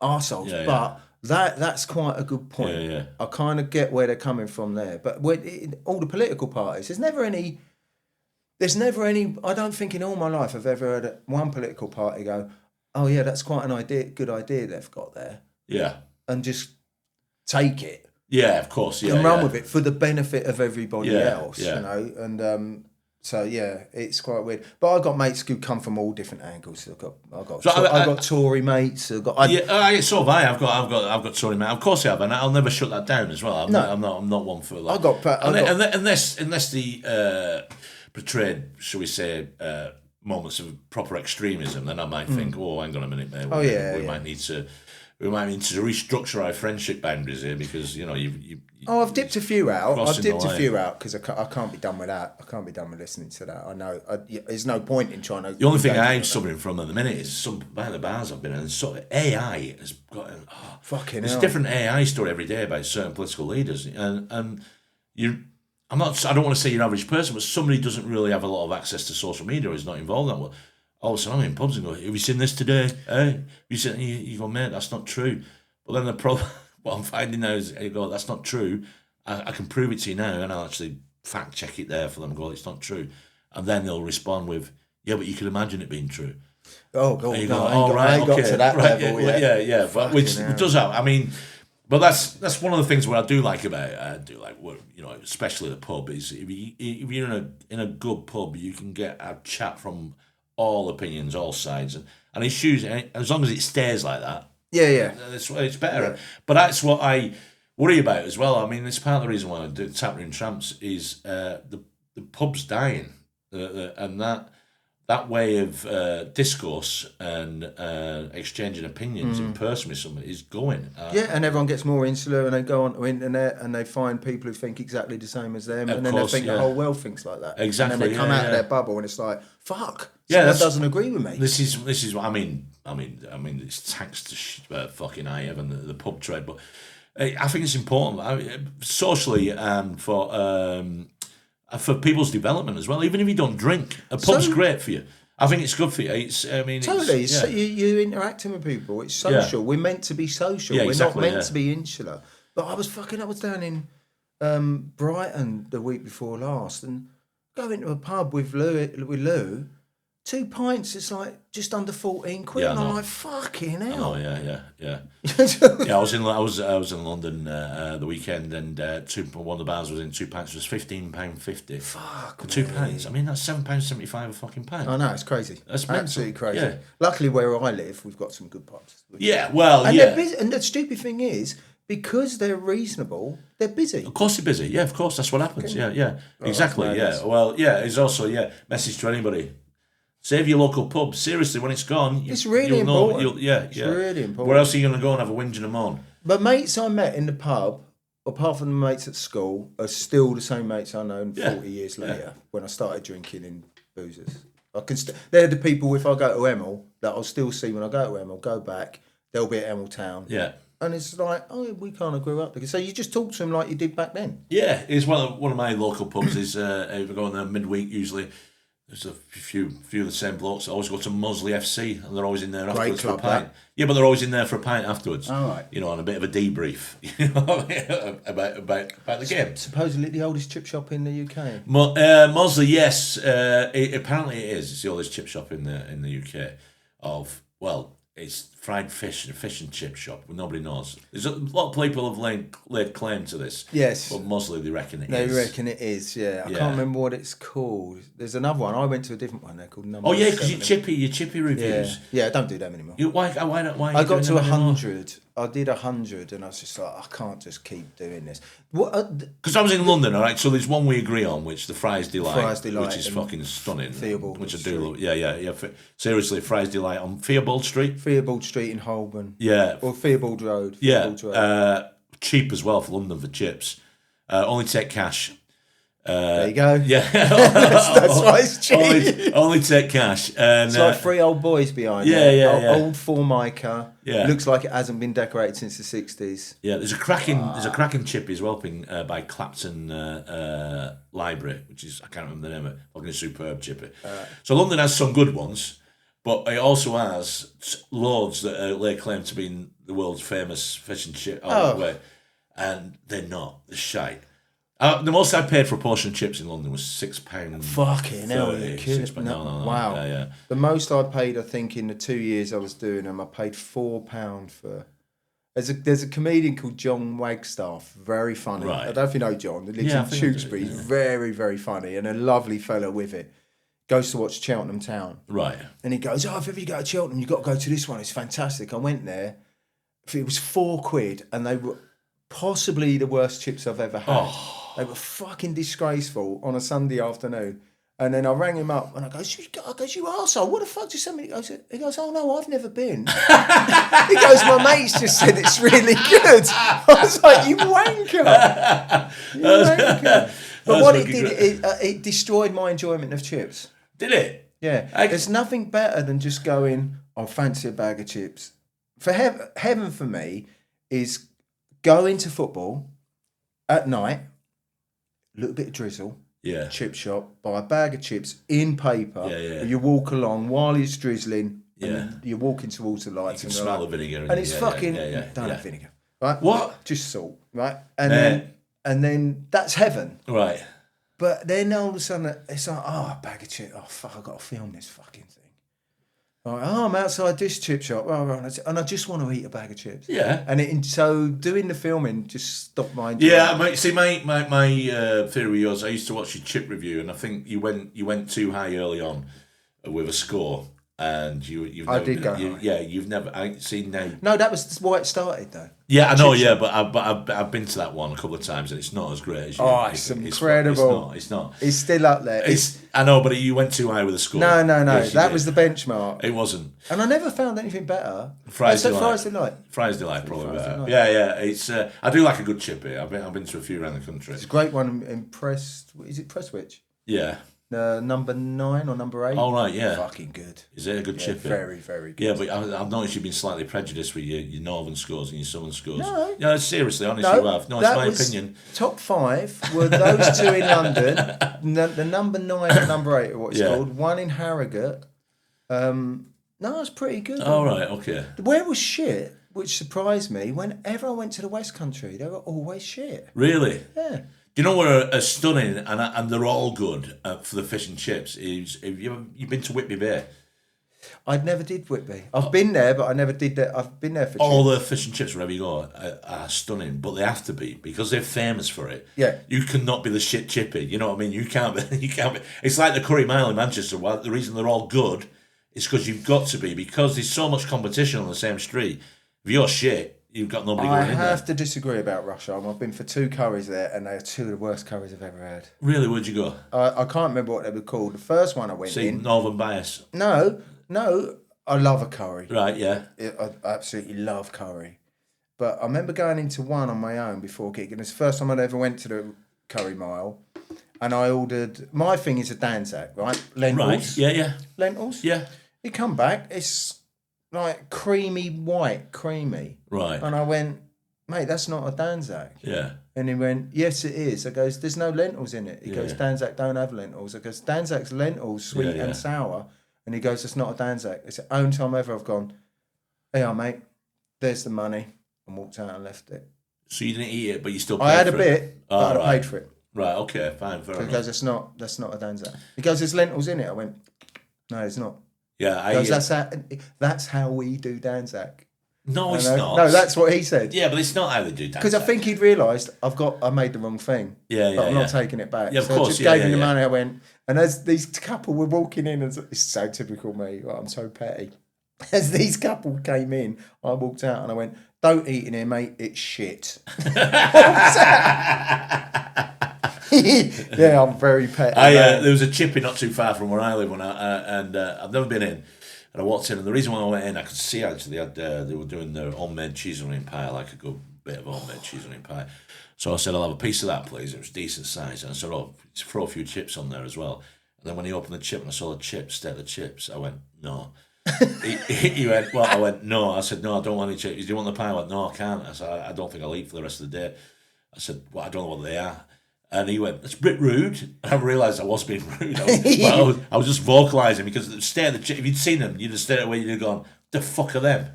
arseholes, but... That's quite a good point. Yeah. I kind of get where they're coming from there. But all the political parties, there's never any. I don't think in all my life I've ever heard one political party go, "Oh yeah, that's quite good idea they've got there." Yeah. And just take it. Yeah, of course. Yeah, and run with it for the benefit of everybody else. Yeah. You know, and so yeah, it's quite weird. But I've got mates who come from all different angles. I've got Tory mates. So have I. I've got Tory mates. Of course I have, and I'll never shut that down as well. I'm not one for like. Unless the portrayed, shall we say, moments of proper extremism, then I might think, oh, hang on a minute, mate. We might need to restructure our friendship boundaries here because I've dipped a few out. Because I can't be done with that. I can't be done with listening to that. I know. There's no point in trying to. The only thing I'm suffering from at the minute is some by the bars I've been in. Sort of AI has got. Fucking there's hell. a different AI story every day about certain political leaders, and you. I don't want to say you're an average person, but somebody who doesn't really have a lot of access to social media or is not involved in that. Well, all of a sudden I'm in pubs and go, have you seen this today? Have you seen? You go, mate, that's not true. But then the problem, what I'm finding now is, you go, that's not true. I can prove it to you now, and I'll actually fact check it there for them and go, it's not true. And then they'll respond with, yeah, but you can imagine it being true. Oh, God, and you go, I ain't got to that level yet. Yeah, but which does have, I mean, but that's one of the things what I do like about it, especially the pub, is if you're in a good pub, you can get a chat from all opinions, all sides, and issues, as long as it stays like that. Yeah. It's better. Yeah. But that's what I worry about as well. I mean, it's part of the reason why I do Tap Room Tramps is the pub's dying, and that way of discourse and exchanging opinions in person with someone is going. And everyone gets more insular, and they go onto the internet and they find people who think exactly the same as them, and then they think the whole world thinks like that. Exactly. And then they come out of their bubble, and it's like, fuck. Someone doesn't agree with me. This is what I mean. It's thanks to fucking I and the pub trade, but I think it's important socially and for people's development as well. Even if you don't drink, a pub's great for you. I think it's good for you. Totally. You're interacting with people. It's social. Yeah. We're meant to be social. We're not meant to be insular. But I was down in Brighton the week before last, and going to a pub with Lou. 2 pints, it's like just under 14 quid, and I'm like, fucking hell. Oh yeah. Yeah, I was in London the weekend, and one of the bars was in 2 pints was £15.50. Fuck, for 2 pints. I mean, that's £7.75 a fucking pint. I know, it's crazy. That's absolutely crazy. Yeah. Luckily, where I live, we've got some good pubs. They're busy, and the stupid thing is, because they're reasonable, they're busy. Of course they're busy. Yeah, of course, that's what happens. Okay. Yeah, exactly. Yeah. Well, it's also message to anybody. Save your local pub. Seriously, when it's gone, it's really important. It's really important. Where else are you going to go and have a whinge and a moan? But mates I met in the pub, apart from the mates at school, are still the same mates I know 40 years later when I started drinking in boozers. They're the people, if I go to Emil, that I'll still see when I go to Emil, go back, they'll be at Emil Town. Yeah. And it's like, we kind of grew up together. So you just talk to them like you did back then. Yeah, it's one of my local pubs is, if I go in there midweek usually, there's a few of the same blokes that always go to Mosley FC, and they're always in there afterwards for a pint. Yeah, but they're always in there for a pint afterwards. All right. And a bit of a debrief, about the game. Supposedly the oldest chip shop in the UK. Mosley, yes, apparently it is. It's the oldest chip shop in the UK. It's fried fish and chip shop. Nobody knows. There's a lot of people have laid claim to this. Yes. But mostly they reckon it is. They reckon it is, yeah. I can't remember what it's called. There's another one. I went to a different one. They're called Number. Oh, yeah, because your chippy reviews. Yeah, I don't do them anymore. Why I got to 100. I did 100, and I was just like, I can't just keep doing this. Because I was in London, all right. So there's one we agree on, which the Fries Delight, which is fucking stunning. Theobald which Street. I do love. Yeah. Seriously, Fries Delight on Theobald Street. Theobald Street in Holborn. Yeah. Or Theobald Road. Cheap as well for London for chips. Only take cash. There you go. Yeah, that's why it's cheap. Only take cash. And, it's like 3 old boys behind there. Old Formica. Yeah. Looks like it hasn't been decorated since the 60s. Yeah, there's a cracking chippy as well by Clapton Library, which is, I can't remember the name of it, fucking a superb chippy. So London has some good ones, but it also has loads that lay claim to being the world's famous fish and chip. And they're not. They're shite. The most I paid for a portion of chips in London was £6. Fucking hell, you're kidding. No. Wow. Yeah. The most I paid, I think, in the 2 years I was doing them, I paid £4 for There's a comedian called John Wagstaff, very funny. Right. I don't know if you know John. He lives in Tewkesbury. He's very, very funny and a lovely fellow with it. Goes to watch Cheltenham Town. Right. And he goes, if ever you go to Cheltenham, you've got to go to this one. It's fantastic. I went there. It was £4 and they were possibly the worst chips I've ever had. Oh. They were fucking disgraceful on a Sunday afternoon. And then I rang him up and I goes, you arsehole, what the fuck just sent me? He goes, oh no, I've never been. He goes, my mate's just said it's really good. I was like, you wanker. You wanker. But what it did, it destroyed my enjoyment of chips. Did it? Yeah. There's nothing better than just going, I fancy a bag of chips. For heaven for me is going to football at night, a little bit of drizzle, chip shop, buy a bag of chips in paper, and you walk along while it's drizzling, and you're walking towards the lights. You can smell the vinegar. And it's fucking, don't have vinegar. Right? What? Just salt, right? And then that's heaven. Right. But then all of a sudden, it's like, a bag of chips. Oh, fuck, I've got to film this fucking thing. Like, I'm outside this chip shop, and I just want to eat a bag of chips. Yeah. And so doing the filming just stopped my enjoyment. Yeah, my theory with yours, I used to watch your chip review, and I think you went too high early on with a score, and you've never did go high. Yeah, you've never. I see now. No, that was why it started though. Yeah, I know. Yeah, but I've been to that one a couple of times, and it's not as great as you. Oh, it's incredible. It's not. It's still up there. I know, but you went too high with the score. No. Yes, that was the benchmark. It wasn't. And I never found anything better. Fries Delight. Fries Delight, probably better. Yeah. It's. I do like a good chippy. I've been to a few around the country. It's a great one in Is it Prestwich? Yeah. Number 9 or number 8. Oh, right, yeah. Fucking good. Is it a good chip? Very, very good. Yeah, but I've noticed you've been slightly prejudiced with your northern scores and your southern scores. No. Yeah, seriously, honestly, you have. No, it's my opinion. Top 5 were those two in London. The number 9 and number 8 are what it's called. One in Harrogate. No, it's pretty good. Oh, right, okay. Where was shit, which surprised me, whenever I went to the West Country, they were always shit. Really? Yeah. Do you know what are stunning, and they're all good for the fish and chips, is you've been to Whitby Bay? I'd never did Whitby. I've been there, but I never did that. I've been there for all the fish and chips wherever you go are stunning, but they have to be because they're famous for it. Yeah, you cannot be the shit chippy. You know what I mean? You can't be. It's like the Curry Mile in Manchester. Well, the reason they're all good is because you've got to be, because there's so much competition on the same street. If you're shit, you've got nobody going in there. I have to disagree about Rush Arm. I've been for 2 curries there, and they are 2 of the worst curries I've ever had. Really? Where'd you go? I can't remember what they were called. The first one I went in... Northern Bias? No. I love a curry. Right, yeah. I absolutely love curry. But I remember going into one on my own before gigging. It's the first time I'd ever went to the Curry Mile. And I ordered... My thing is a Danzak, right? Lentils. Right, yeah. Lentils? Yeah. You come back, it's like creamy white, creamy. Right. And I went, mate, that's not a Danzak. Yeah. And he went, yes, it is. I goes, there's no lentils in it. He goes, Danzak don't have lentils. I goes, Danzak's lentils, sweet and sour. And he goes, it's not a Danzak. It's the only time ever I've gone, hey, mate, there's the money. And walked out and left it. So you didn't eat it, but you still paid I had for a bit, but I paid for it. Right, okay, fine, fair enough. He goes, that's not a Danzak. He goes, there's lentils in it. I went, no, it's not. Yeah, that's how we do Danzak. No, it's not. No, that's what he said. Yeah, but it's not how they do Danzak. Because I think he'd realised I made the wrong thing. Yeah, but I'm not taking it back. Yeah, of course. I just gave him the money. I went, and as these couple were walking in, and it's so typical me. I'm so petty. As these couple came in, I walked out and I went, don't eat in here, mate. It's shit. Yeah, I'm very petty. There was a chippy not too far from where I live, and I've never been in. And I walked in, and the reason why I went in, I could see actually they were doing their homemade cheese onion pie, like a good bit of homemade cheese onion pie. So I said, I'll have a piece of that, please. It was decent size. And I said, throw a few chips on there as well. And then when he opened the chip and I saw the chips, instead of the chips, I went, no. He went, well, I went, no. I said, no, I don't want any chips. Do you want the pie? I went, no, I can't. I said, I don't think I'll eat for the rest of the day. I said, well, I don't know what they are. And he went, it's a bit rude. And I realised I was being rude. I was just vocalising because if you'd seen them, you'd have stayed away, you'd have gone, the fuck are them?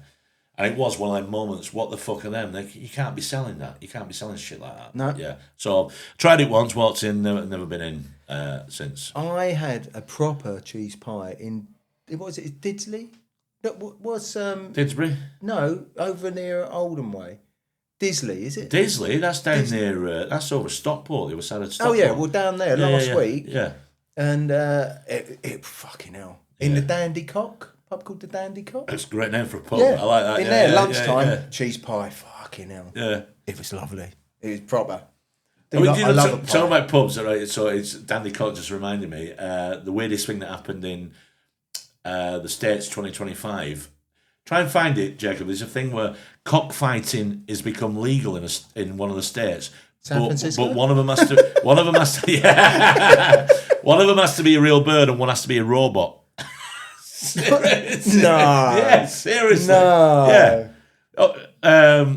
And it was one of them moments, what the fuck are them? You can't be selling that. You can't be selling shit like that. No. Yeah. So tried it once, walked in, never been in since. I had a proper cheese pie in, what was it, Didsley? What's Didsbury? No, over near Oldham Way. Disley, is it? Disley, that's down near. That's over Stockport. They were sat at Stockport. Oh yeah, well down there last week. Yeah. And it fucking hell in the Dandy Cock pub called the Dandy Cock. It's a great name for a pub. Yeah. I like that. In there, lunchtime, cheese pie. Fucking hell. Yeah. It was lovely. It was proper. I love it. Talking about pubs, right? So it's Dandy Cock just reminded me the weirdest thing that happened in the States 2025. Try and find it, Jacob. There's a thing where cockfighting has become legal in one of the states. San Francisco? But one of them has to. One of them has to. Yeah. One of them has to be a real bird, and one has to be a robot. No. Yeah, seriously. No. Yeah.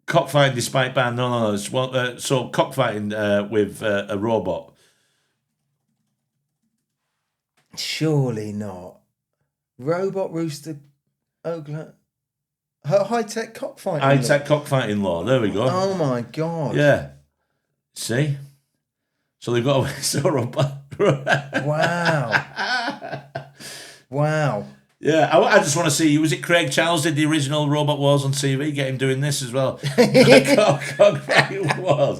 Cockfighting despite ban. No. So cockfighting with a robot. Surely not. Robot rooster. Oakland. High-tech cockfighting. High-tech cockfighting law. There we go. Oh my god. Yeah. See? So they've got a robot. Wow. Wow. Yeah, I just want to see. Was it Craig Charles did the original Robot Wars on TV? Get him doing this as well. Cockfighting Wars.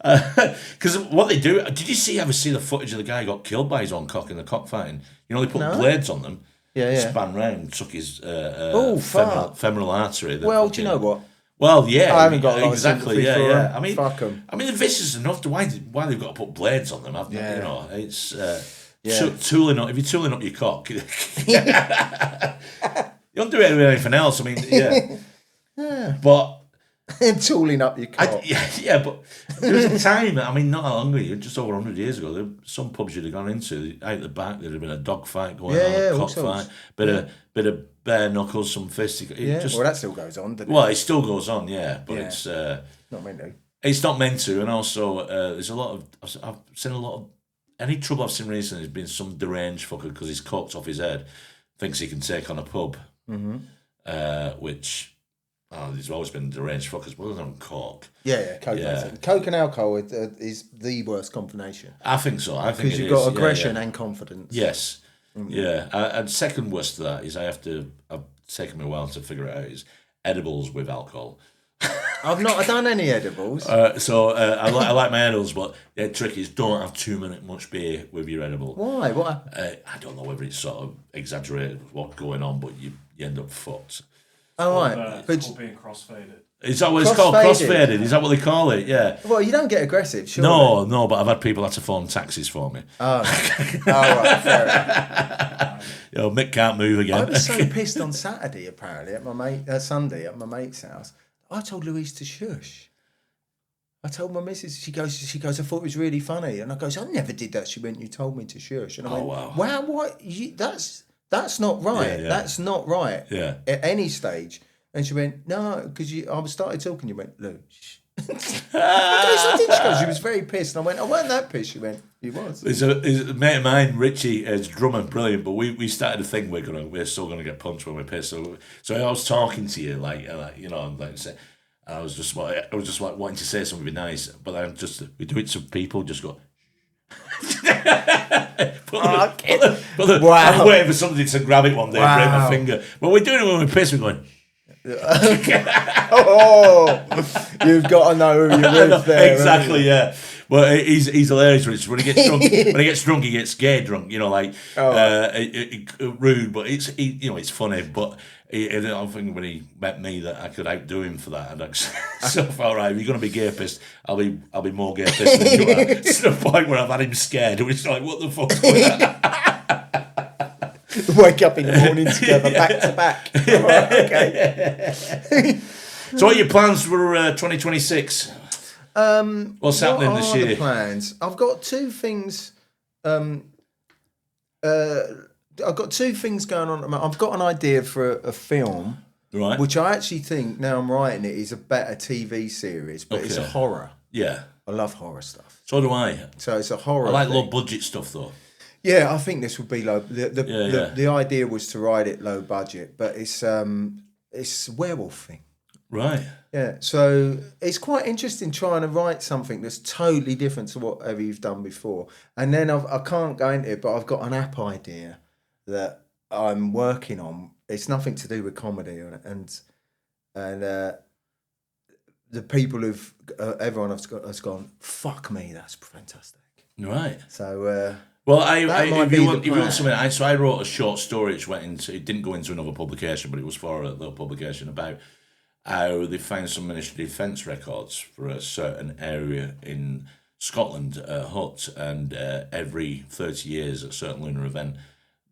Because what they do. Did you ever see the footage of the guy who got killed by his own cock in the cockfighting? You know, they put blades on them. Yeah. Span round, took his femoral artery. Well, do you know what? Well, yeah, I haven't got a lot exactly. of sympathy for them. I mean, fuck them. I mean, they're vicious enough. Why they've got to put blades on them? You know, it's tooling up. If you're tooling up your cock, you don't do it with anything else. I mean, but. Tooling up your cock. But there was a time, I mean, not that long ago, just over 100 years ago, there were some pubs you'd have gone into, out the back, there'd have been a dog fight going on, a cock fight, bit of bare knuckles, some fisticuffs. Well, that still goes on, doesn't it? Well, it still goes on, but it's... not meant to. It's not meant to, and also, there's a lot of... I've seen a lot of... Any trouble I've seen recently has been some deranged fucker, because he's cocked off his head, thinks he can take on a pub, which... Oh, there's always been deranged fuckers, but other than coke. Coke. Yeah. Coke and alcohol is the worst combination. I think so. I think because you've got aggression and confidence. Yes. And second worst to that is I've taken me a while to figure it out is edibles with alcohol. I've not done any edibles. I like my edibles, but the trick is don't have too much beer with your edible. Why? What? I don't know whether it's sort of exaggerated what's going on, but you end up fucked. Oh, right. It's called being crossfaded. Is that what it's called? Crossfaded? Is that what they call it? Yeah. Well, you don't get aggressive, sure. No, but I've had people have to phone taxis for me. Oh, right, fair enough. Mick can't move again. I was so pissed on Saturday, apparently, at Sunday, at my mate's house. I told Louise to shush. I told my missus, she goes, I thought it was really funny. And I goes, I never did that. She went, you told me to shush. And I went, wow, what? That's not right. Yeah. That's not right. Yeah. At any stage. And she went, no, because I started talking. You went, Lou, shh. I didn't. She goes, she was very pissed. And I went, I wasn't that pissed. She went, you was. There's a mate of mine, Richie, is drummer, brilliant. But we started a thing we're still gonna get punched when we're pissed. So I was talking to you I was just like wanting to say something be nice, but we do it to people. Just go. I'm waiting for somebody to grab it one day and break my finger. But we're doing it when we're pissed. We're going. You've got to know who you're with there. Exactly, yeah. Well, he's hilarious when he gets drunk. When he gets drunk, he gets gay drunk. Rude, but it's funny. But I don't think when he met me that I could outdo him for that. And so all right, if you're going to be gay pissed, I'll be more gay pissed than you are. To the point where I've had him scared. And it's like, what the fuck's going on? Wake up in the morning together, back to back. Right, okay. So, what are your plans for 2026? What's happening this year? The plans? I've got two things. I've got two things going on. I've got an idea for a film, right? Which I actually think now I'm writing it is a better TV series, but it's a horror. Yeah, I love horror stuff. So do I. So it's a horror. I like low budget stuff though. Yeah, I think this would be low. The idea was to write it low budget, but it's a werewolf thing. Right. Yeah, so it's quite interesting trying to write something that's totally different to whatever you've done before. And then I can't go into it, but I've got an app idea that I'm working on it's nothing to do with comedy, and the people who've everyone has gone, fuck me, that's fantastic. Right. So well, if you want something, so I wrote a short story which went into, it didn't go into another publication, but it was for a little publication about how they found some military defence records for a certain area in Scotland, Hutt, and every 30 years at a certain lunar event,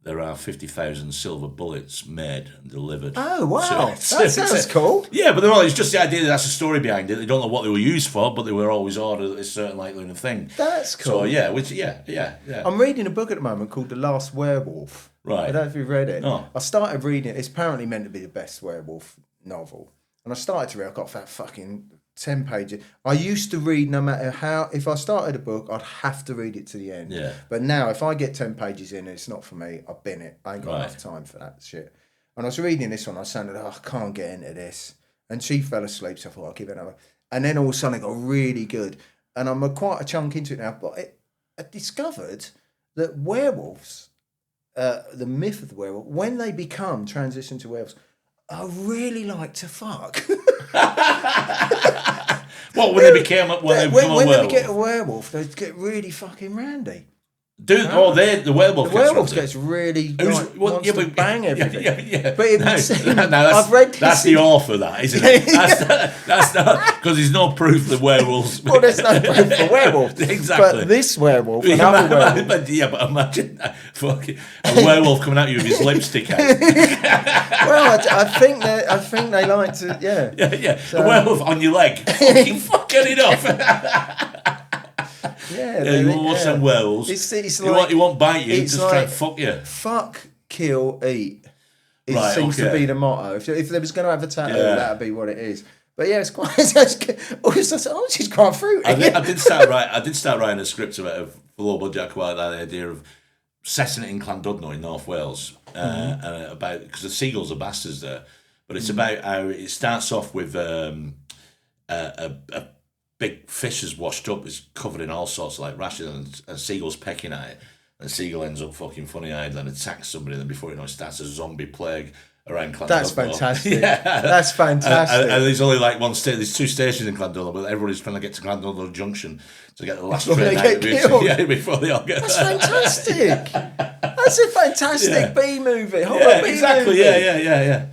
there are 50,000 silver bullets made and delivered. Oh, wow. That sounds cool. Yeah, but it's just the idea that that's a story behind it. They don't know what they were used for, but they were always ordered at this certain lunar thing. That's cool. So, yeah. I'm reading a book at the moment called The Last Werewolf. Right. I don't know if you've read it. Oh. I started reading it. It's apparently meant to be the best werewolf novel. And I started to read, I got that fucking 10 pages. I used to read no matter how, if I started a book, I'd have to read it to the end. Yeah. But now, if I get 10 pages in, it's not for me. I've been it. I ain't got enough time for that shit. And I was reading this one, I sounded, I can't get into this. And she fell asleep, so I thought, I'll give it another. And then all of a sudden, it got really good. And I'm quite a chunk into it now, but I discovered that werewolves, the myth of the werewolf, when they transition to werewolves, I really like to fuck. What, when they became a werewolf? When they get a werewolf, they get really fucking randy. Dude, the werewolf. The werewolf gets really wants to bang everything. Yeah. But I've read this. That's the author, that isn't it? That's not because there's no proof that werewolves. Well, there's no proof for werewolves. Exactly. But this werewolf, another werewolf. But imagine fucking a werewolf coming at you with his lipstick out. Well, I think they like to. Yeah. So, a werewolf on your leg. Fucking it off. You won't watch them werewolves. It's like, he won't bite you, just try to fuck you. Fuck, kill, eat. It seems to be the motto. If there was going to have a tattoo, that would be what it is. But yeah, it's quite. She's quite fruity. I did start writing a script for low budget. I quite like the idea of setting it in Llandudno in North Wales, about because the seagulls are bastards there. But it's about how it starts off with a big fish is washed up, is covered in all sorts of like rashes, and a seagull's pecking at it. And the seagull ends up fucking funny-eyed, then attacks somebody, and then before you know it starts a zombie plague around Llandudno. That's fantastic. That's fantastic. And there's only like one station, there's 2 stations in Llandudno, but everybody's trying to get to Llandudno Junction to get the last train out before they all get there. That's fantastic. That's a fantastic B movie. Exactly. Movie. Yeah.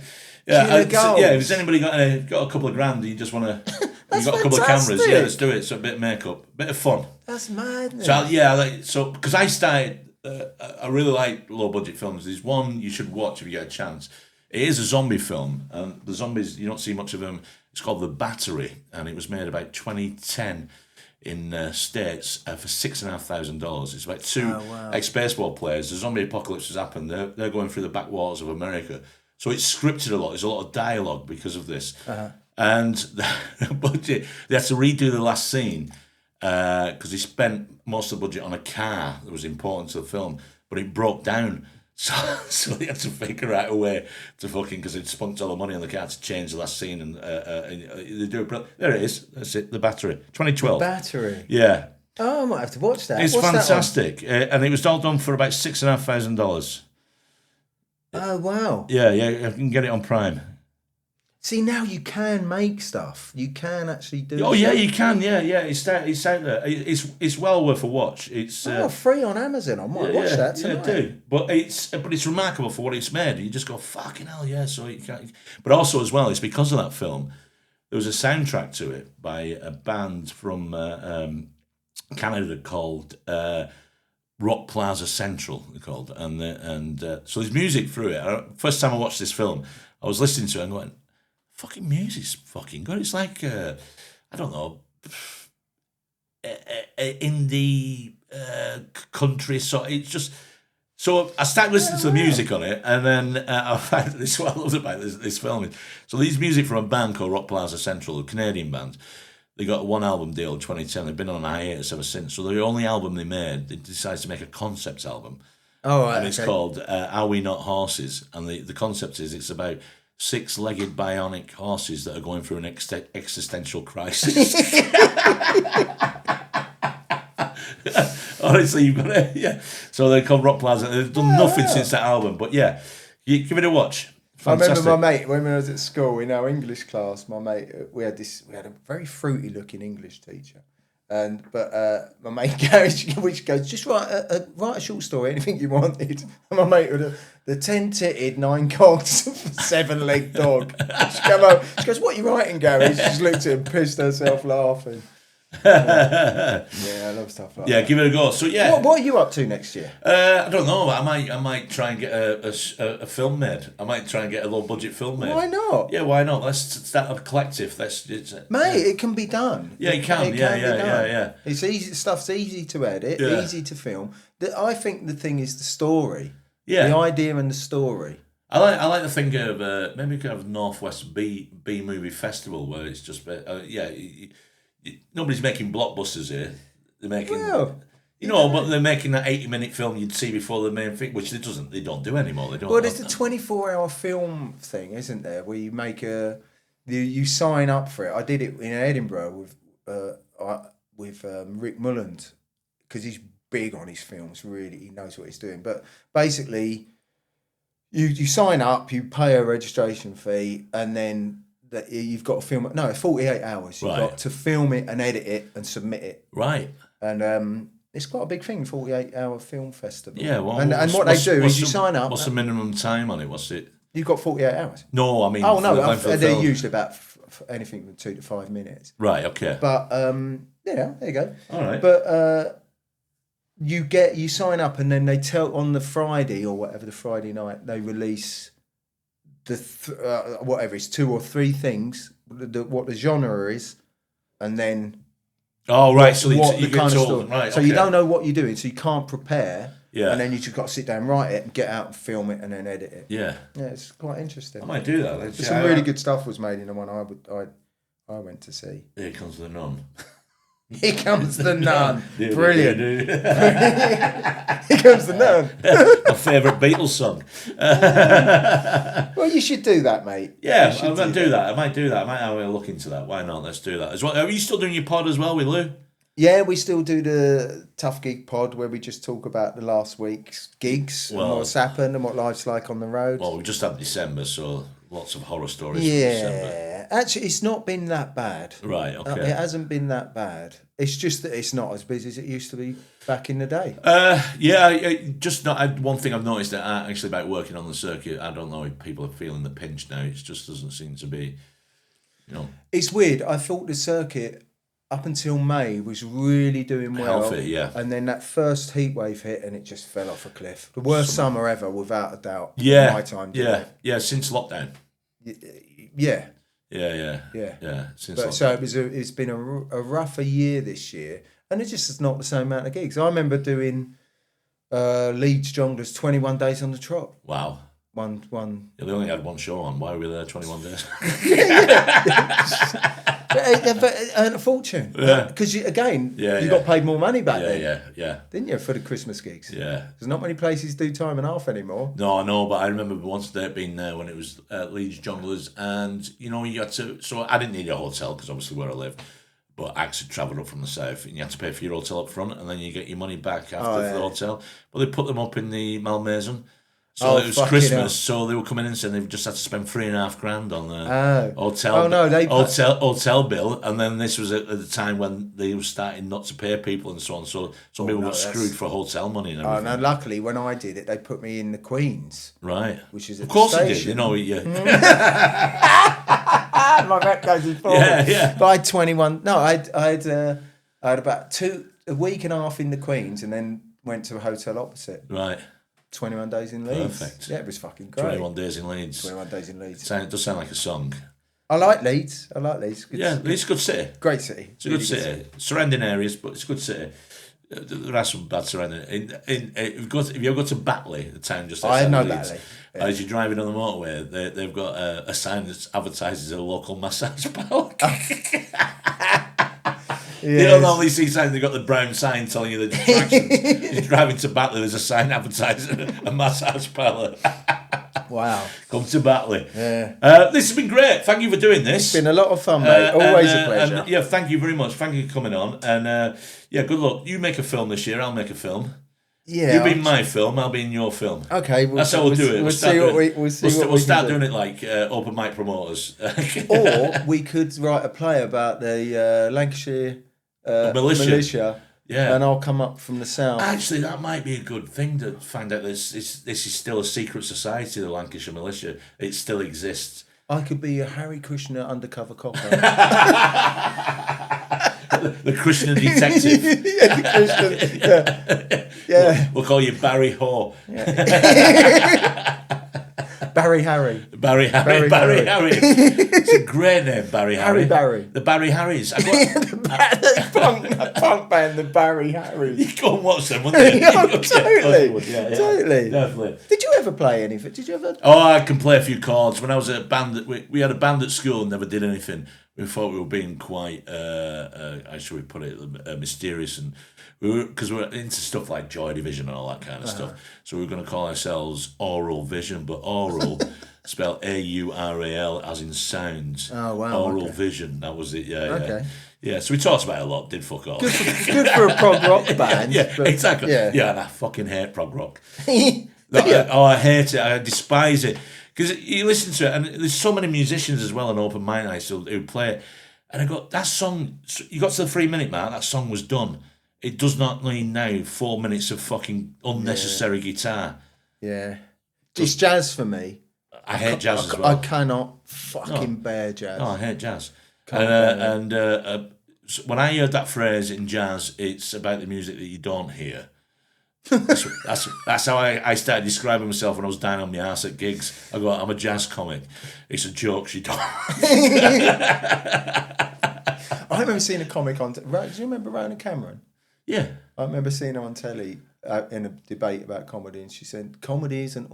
If there's anybody got a couple of grand, you just want to. You've got a couple of cameras, let's do it. So a bit of makeup, a bit of fun. That's madness. So because I started, I really like low budget films. There's one you should watch if you get a chance. It is a zombie film, and the zombies, you don't see much of them. It's called The Battery, and it was made about 2010 in States for $6,500. It's about 2 ex-baseball players. The zombie apocalypse has happened. They're going through the backwaters of America. So it's scripted a lot. There's a lot of dialogue because of this. And the budget, they had to redo the last scene because they spent most of the budget on a car that was important to the film, but it broke down. So they had to figure out a way to fucking, because they'd spunked all the money on the car to change the last scene. And they do it. There it is. That's it. The Battery. 2012. The Battery. Yeah. Oh, I might have to watch that. It's fantastic. And it was all done for about $6,500. Oh, wow. Yeah, I can get it on Prime. See, now you can make stuff. You can actually do. Oh, yeah, you can. Yeah. It's out there. It's well worth a watch. It's free on Amazon. I might watch that tonight. Yeah, do. But it's remarkable for what it's made. You just go, fucking hell, yeah. So you can't. But also as well, it's because of that film. There was a soundtrack to it by a band from Canada called Rock Plaza Central. They're called, and so there's music through it. First time I watched this film, I was listening to it and going, fucking music's fucking good. It's like, I don't know, indie country. So it's just, so I started listening to the music on it, and then I found this, what I loved about this film. So these music from a band called Rock Plaza Central, a Canadian band. They got a 1 album deal in 2010. They've been on a hiatus ever since. So the only album they made, they decided to make a concept album. Oh, right, and it's called Are We Not Horses? And the concept is it's about 6-legged bionic horses that are going through an existential crisis. Honestly, you've got to, So they're called Rock Plaza. They've done nothing since that album, but yeah, you give it a watch. Fantastic. I remember my mate, when I was at school in our English class, my mate, we had a very fruity looking English teacher. But my mate Gary, which goes, just write a short story, anything you wanted. And my mate would the 10-titted, 9 cogs, 7-legged dog. She goes, what are you writing, Gary? She just looked at him, pissed herself laughing. Yeah, I love stuff like that. Yeah, give it a go. So yeah, what are you up to next year? I don't know. I might try and get a film made. I might try and get a low budget film made. Why not? Yeah, why not? Let's start a collective. It can be done. Yeah, it can. Yeah. It's easy. Stuff's easy to edit, easy to film. I think the thing is the story. Yeah, the idea and the story. I like to think of maybe kind of Northwest B movie festival where it's just nobody's making blockbusters here. They're making, but they're making that 80-minute film you'd see before the main thing, which they don't do anymore. They don't. Well, there's the 24-hour film thing, isn't there? Where you make you sign up for it. I did it in Edinburgh with Rick Mulland because he's big on his films. Really, he knows what he's doing. But basically, you sign up, you pay a registration fee, and then you've got to film it. No, 48 hours. You've got to film it and edit it and submit it. Right. And it's quite a big thing, 48-hour film festival. Yeah. Well, and what they do is you sign up. What's the minimum time on it? What's it? You've got 48 hours. No, I mean. Oh no, they're usually about anything from 2 to 5 minutes. Right. Okay. But there you go. All right. But you sign up, and then they tell on the Friday or whatever, the Friday night they release whatever it's 2 or 3 things, what the genre is, and then so what you the kind of story. Right, so you don't know what you're doing, so you can't prepare. Yeah. And then you just got to sit down, write it, and get out and film it, and then edit it. Yeah. Yeah, it's quite interesting. I might do that. Some really good stuff was made in the one I went to see. Here Comes the Nun. Here Comes the Nun. Brilliant. Here Comes the Nun. My favourite Beatles song. Well, you should do that, mate. Yeah, I might do that. I might have a look into that. Why not? Let's do that as well. Are you still doing your pod as well with Lou? Yeah, we still do the Tough Gig pod where we just talk about the last week's gigs and what's happened and what life's like on the road. Well, we just had December, so lots of horror stories. Yeah, from December. Actually, it's not been that bad. Right, okay. It hasn't been that bad. It's just that it's not as busy as it used to be back in the day. One thing I've noticed that actually about working on the circuit, I don't know if people are feeling the pinch now. It just doesn't seem to be, It's weird. I thought the circuit up until May was really doing well. Healthy, yeah. And then that first heat wave hit and it just fell off a cliff. The worst summer ever, without a doubt. Yeah. My time. Yeah, since lockdown. Yeah. Yeah. Since lockdown. So it's been a rougher year this year, and it's just not the same amount of gigs. I remember doing Leeds Jonglers 21 days on the trot. Wow. One. Yeah, they only had one show on. Why were we there 21 days? But earn a fortune. Yeah. Because you got paid more money back then. Yeah. Didn't you, for the Christmas gigs? Yeah. There's not many places do time and a half anymore. No, I know, but I remember once there being there when it was Leeds Jonglers, and you had to. So I didn't need a hotel because obviously where I live, but acts had travelled up from the south, and you had to pay for your hotel up front, and then you get your money back after for the hotel. But they put them up in the Malmaison. So it was Christmas, so they were coming in and saying they've just had to spend $3,500 on the hotel bill, and then this was at the time when they were starting not to pay people and so on. So some people got screwed for hotel money and everything. Oh no! Luckily, when I did it, they put me in the Queen's, right? Which is of course they did. Yeah. My rep goes in forward. Yeah. But I had 21. No, I had about a week and a half in the Queen's, and then went to a hotel opposite. Right. 21 days in Leeds. Perfect. Yeah, it was fucking great. 21 days in Leeds. 21 days in Leeds. It does sound like a song. I like Leeds. Leeds is a good city. Great city. It's a good city. Surrounding areas, but it's a good city. There are some bad surrounding. If you ever go to Batley, the town just outside Leeds, Batley. Yeah. As you're driving on the motorway, they've got a sign that advertises a local massage parlour. Yes. You don't normally see signs. They've got the brown sign telling you the attractions. You're driving to Batley, there's a sign advertising a massage parlour. Wow. Come to Batley. Yeah. This has been great. Thank you for doing this. It's been a lot of fun, mate. Always a pleasure. Thank you very much. Thank you for coming on. And good luck. You make a film this year, I'll make a film. Yeah, You be in my film, I'll be in your film. Okay, that's how we'll do it. We'll start doing it like open mic promoters. Or we could write a play about the Lancashire militia. Yeah, and I'll come up from the south. Actually, that might be a good thing to find out. This is still a secret society, the Lancashire militia. It still exists. I could be a Harry Krishna undercover copper. The Krishna detective. Yeah, the Krishna. Yeah. We'll call you Barry Ho. Yeah. Barry Harry. Barry Harry. It's a great name, Barry Harry. Barry. The Barry Harrys. The punk band, the Barry Harrys. You go and watch them, wouldn't you? Totally. Totally. Definitely. Did you ever play anything? Did you ever? Oh, I can play a few chords. When I was at a band, we had a band at school and never did anything. We thought we were being quite, how should we put it, mysterious, and because we were into stuff like Joy Division and all that kind of stuff. So we were going to call ourselves Oral Vision, but oral spelled AURAL as in sound. Oh wow! Oral Vision. That was it. Yeah. Okay. Yeah. So we talked about it a lot. Did fuck all. Good for a prog rock band. Yeah. But, Exactly. Yeah. And I fucking hate prog rock. I hate it. I despise it. Because you listen to it, and there's so many musicians as well in open mic nights who play it. And I go, that song, you got to the 3-minute mark, that song was done. It does not need now 4 minutes of fucking unnecessary guitar. Yeah. It's jazz for me. I hate jazz as well. I cannot fucking bear jazz. No, I hate jazz. And when I heard that phrase in jazz, it's about the music that you don't hear. That's how I started describing myself when I was down on my arse at gigs. I go, I'm a jazz comic. It's a joke she don't. I remember seeing a comic on. Do you remember Rona Cameron? Yeah. I remember seeing her on telly in a debate about comedy, and she said, "Comedy isn't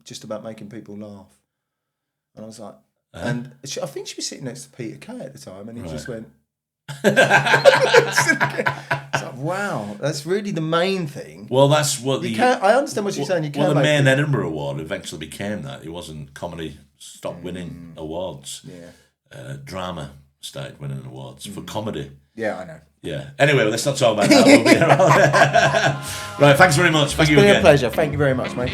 just about making people laugh." And I was like, and I think she was sitting next to Peter Kay at the time, and he just went. It's like, wow, that's really the main thing. Well, that's what I understand what you're saying. You can't. Well, the main Edinburgh Award eventually became that. It wasn't comedy stopped winning awards. Yeah. Drama started winning awards for comedy. Yeah, I know. Yeah. Anyway, let's not talk about that. We'll be around. Right. Thanks very much. Thank you again. It's been a pleasure. Thank you very much, mate.